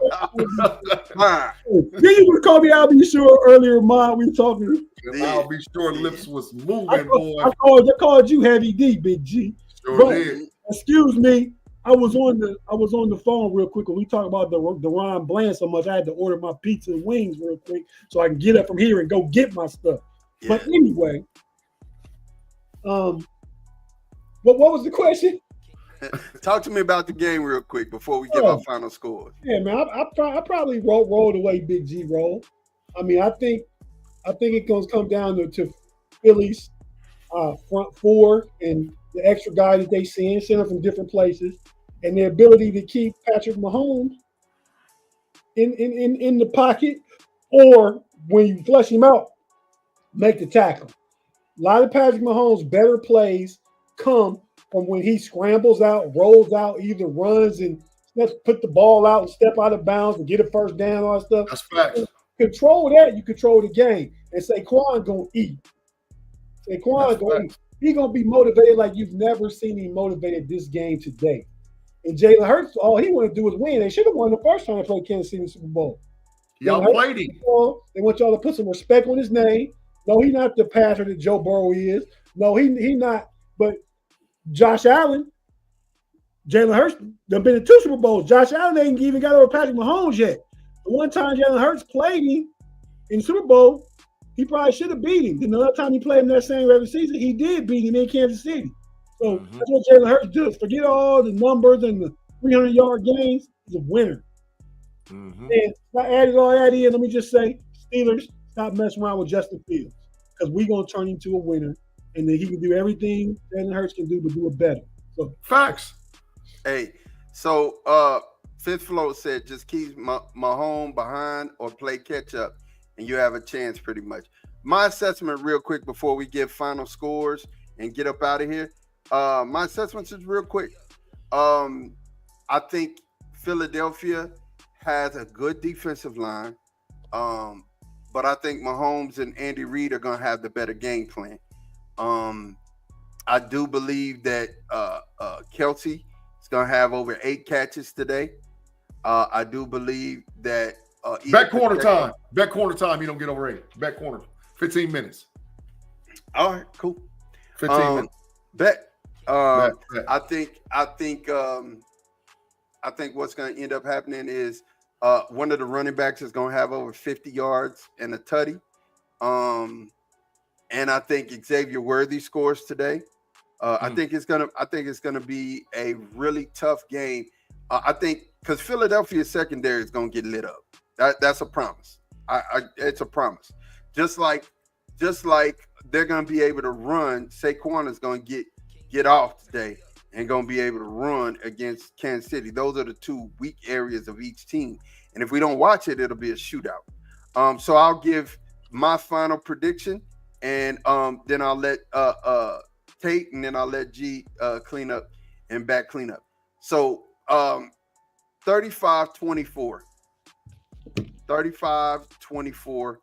you would call me I'll be sure earlier, Ma. We talking. I'll be sure lips was moving, boy. I called you Heavy D, Big G. Sure did. Excuse me. I was on the phone real quick when we talked about the Ron Bland so much. I had to order my pizza and wings real quick so I can get up from here and go get my stuff. Yeah. But anyway, what was the question? Talk to me about the game real quick before we give our final scores. Yeah, man, I probably roll the way Big G rolled. I mean, I think it's going to come down to Philly's front four and the extra guy that they send them from different places, and their ability to keep Patrick Mahomes in the pocket, or when you flush him out, make the tackle. A lot of Patrick Mahomes' better plays come from when he scrambles out, rolls out, either runs and let's put the ball out and step out of bounds and get a first down, all that stuff. That's facts. Control that, you control the game. And Saquon gonna eat. Saquon gonna eat. He's gonna be motivated like you've never seen him motivated this game today. And Jalen Hurts, all he want to do is win. They should have won the first time they played Kansas City in the Super Bowl. Y'all played him. They want y'all to put some respect on his name. No, he's not the passer that Joe Burrow is. No, he not. But Josh Allen, Jalen Hurts, they've been in 2 Super Bowls. Josh Allen ain't even got over Patrick Mahomes yet. The one time Jalen Hurts played him in Super Bowl, he probably should have beat him. The other time he played him that same regular season, he did beat him in Kansas City. So that's what Jalen Hurts does. Forget all the numbers and the 300-yard games. He's a winner. And I added all that in. Let me just say, Steelers, stop messing around with Justin Fields because we're going to turn him to a winner, and then he can do everything Jalen Hurts can do, but do it better. So facts. Hey, so Fifth Flow said just keep Mahomes behind or play catch up, and you have a chance pretty much. My assessment real quick before we give final scores and get up out of here. My assessment is real quick. I think Philadelphia has a good defensive line, but I think Mahomes and Andy Reid are going to have the better game plan. I do believe that Kelsey is going to have over 8 catches today. I do believe that back corner time. He don't get over 8. Back corner, 15 minutes. All right, cool. 15 minutes. Bet. Bet. I think what's going to end up happening is one of the running backs is going to have over 50 yards and a tutty. And I think Xavier Worthy scores today. I think it's gonna be a really tough game. I think because Philadelphia's secondary is gonna get lit up. That's a promise. It's a promise. Just like they're gonna be able to run. Saquon is gonna get off today and gonna be able to run against Kansas City. Those are the 2 weak areas of each team. And if we don't watch it, it'll be a shootout. So I'll give my final prediction, and then I'll let Tate, and then I'll let G clean up and back clean up. So 35-24. 35-24.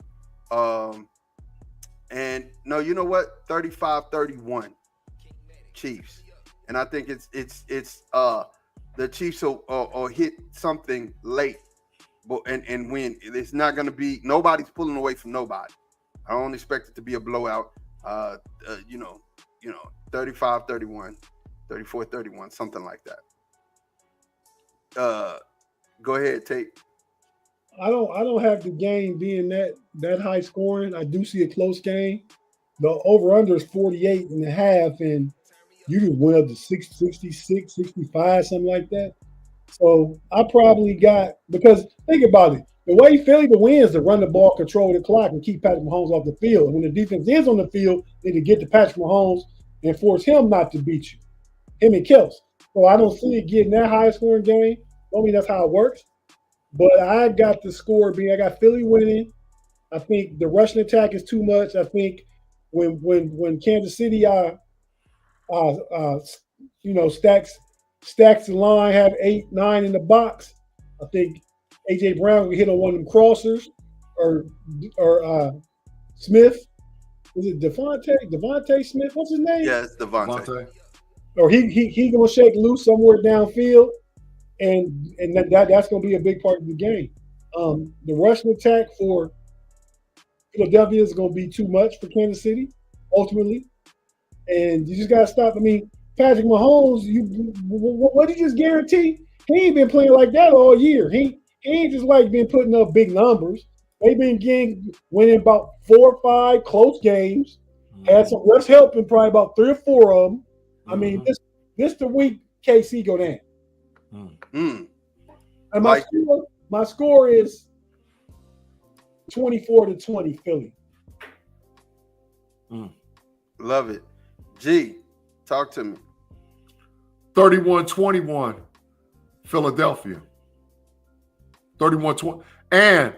And no, you know what? 35-31 Chiefs. And I think it's the Chiefs will hit something late, but and win. It's not going to be, nobody's pulling away from nobody. I don't expect it to be a blowout. 35-31, 34-31, something like that. Go ahead, Tate. I don't have the game being that high scoring. I do see a close game. The over-under is 48.5, and you just went up to 66, 65, something like that. So I probably got, because think about it. The way Philly to win is to run the ball, control the clock, and keep Patrick Mahomes off the field. When the defense is on the field, they need to get to Patrick Mahomes and force him not to beat you, him and Kels. So I don't see it getting that high scoring game. I mean, that's how it works. But I got the score being, I got Philly winning. I think the rushing attack is too much. I think when Kansas City stacks the line, have 8, 9 in the box, I think AJ Brown will hit on one of them crossers, or Smith. Is it Devontae Smith? What's his name? Yeah, it's Devontae. Or he gonna shake loose somewhere downfield, and that's gonna be a big part of the game. The rushing attack for Philadelphia is gonna be too much for Kansas City ultimately, and you just gotta stop. I mean, Patrick Mahomes, what did you just guarantee? He ain't been playing like that all year. He ain't just like been putting up big numbers. They've been winning about 4 or 5 close games. Had some refs helping probably about 3 or 4 of them. I mean, this the week KC go down. And my score is 24-20 Philly. Love it. G, talk to me. 31-21 Philadelphia. 31-20. And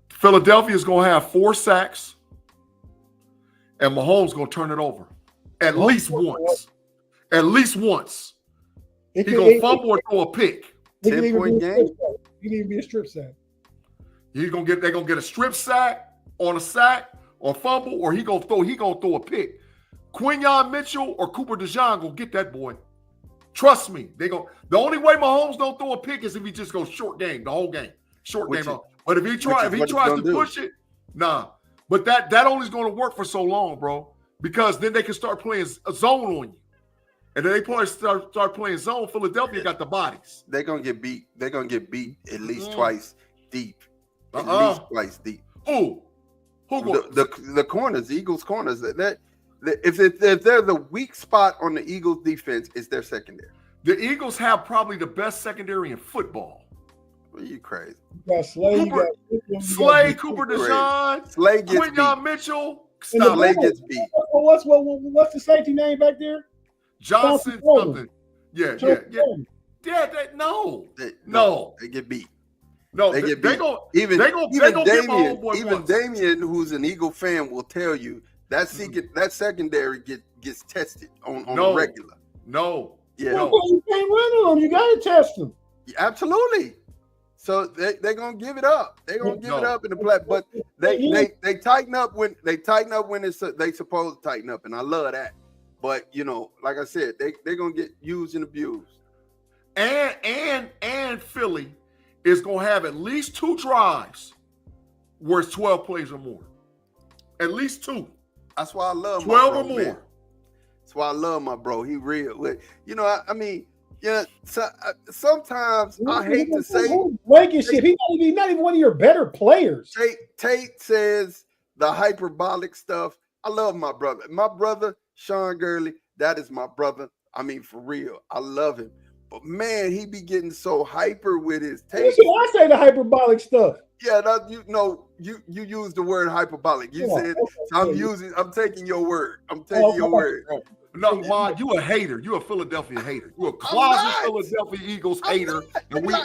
Philadelphia is going to have 4 sacks, and Mahomes going to turn it over at least once. At least once. He's going to fumble or throw a pick. 10-point game. He need to be a strip sack. They're going to get a strip sack on a sack or fumble, or he going to throw a pick. Quinyon Mitchell or Cooper DeJean going to get that boy. Trust me. The only way Mahomes don't throw a pick is if he just goes short game the whole game. Short Which game is- on. But if he tries to push it, nah. But that only is going to work for so long, bro. Because then they can start playing a zone on you. And then they probably start playing zone. Philadelphia got the bodies. They're gonna get beat. They're gonna get beat at least twice deep. At Uh-uh. least twice deep. Who going? The corners, the Eagles corners. If there's a weak spot on the Eagles defense, it's their secondary. The Eagles have probably the best secondary in football. Are you crazy? You got Slay, Cooper, you got Cooper crazy. DeJean, Slay gets Quinyon beat. Mitchell. And the Stop. Slay Bowl. gets beat. What's the safety name back there? Johnson Johnson. something. Yeah. No. They get beat. No, They get beat. they go Even get my Damien, homeboy even points. Damien, who's an Eagle fan, will tell you that that secondary gets tested on No. the regular. No. Yeah, No. You can't run on them. You gotta test them. absolutely. So they're gonna give it up. They're gonna give it No. up in the play, but they tighten up when they supposed to tighten up, and I love that. But like I said, they're gonna get used and abused. And Philly is gonna have at least 2 drives where it's 12 plays or more. At least 2. That's why I love 12 my or bro, more. man. That's why I love my bro. He real. I mean, sometimes I hate to say Blankenship. He's not even one of your better players. Tate says the hyperbolic stuff. I love my brother. My brother, Sean Gurley, that is my brother. I mean, for real. I love him. But man, he be getting so hyper with his Tate. I say the hyperbolic stuff. Yeah, you use the word hyperbolic. You said I'm taking your word. I'm taking your word. No, Ma, you a hater. You a Philadelphia hater. You a closet Philadelphia Eagles hater.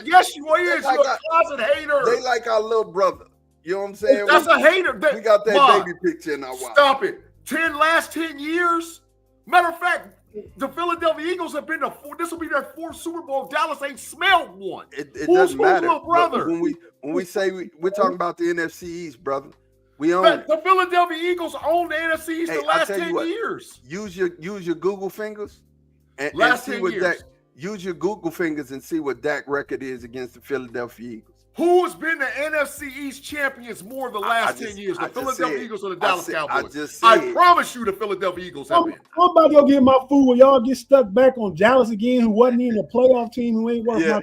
Yes, you is. Like You're a closet hater. They like our little brother. You know what I'm saying? That's a hater. We got that Ma, baby picture in our watch. Stop it. Last 10 years. Matter of fact, the Philadelphia Eagles have been this will be their 4th Super Bowl. Dallas ain't smelled one. It doesn't matter. Little brother? When we say we're talking about the NFC East, brother, we own The Philadelphia Eagles own the NFC East the last 10 years. Use your Google fingers and Last see 10 what years. use your Google fingers and see what Dak record is against the Philadelphia Eagles. Who has been the NFC East champions more the last 10 years? The Philadelphia Eagles or the Dallas Cowboys? I promise you the Philadelphia Eagles have been. I'm about to go get my food when y'all get stuck back on Dallas again, who wasn't even a playoff team, who ain't worth my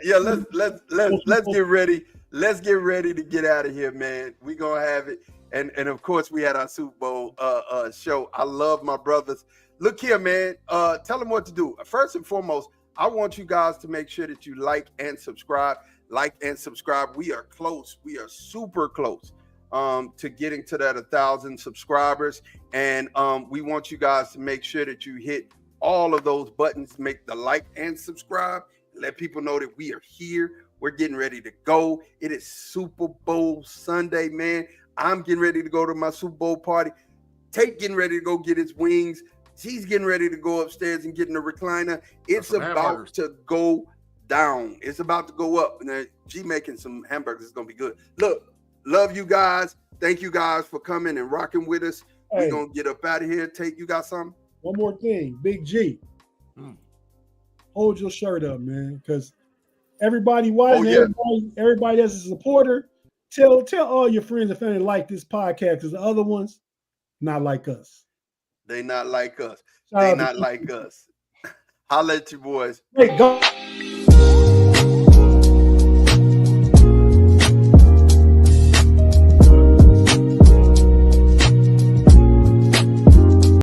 Let's get ready. Let's get ready to get out of here, man. We're gonna have it. And of course we had our Super Bowl show. I love my brothers. Look here, man. Tell them what to do. First and foremost, I want you guys to make sure that you like and subscribe. We are close. We are super close to getting to that 1,000 subscribers. And we want you guys to make sure that you hit all of those buttons, make the like and subscribe, let people know that we are here. We're getting ready to go. It is Super Bowl Sunday, man. I'm getting ready to go to my Super Bowl party. Tate getting ready to go get his wings. She's getting ready to go upstairs and get in the recliner. It's about to go down. It's about to go up. And G making some hamburgers. It's going to be good. Look, love you guys. Thank you guys for coming and rocking with us. We're going to get up out of here. Tate, you got something? One more thing. Big G. Hold your shirt up, man, because everybody watching, everybody that's a supporter, tell all your friends and family like this podcast, because the other ones not like us. They not like us. They not like us. Holla at you boys. Hey, go.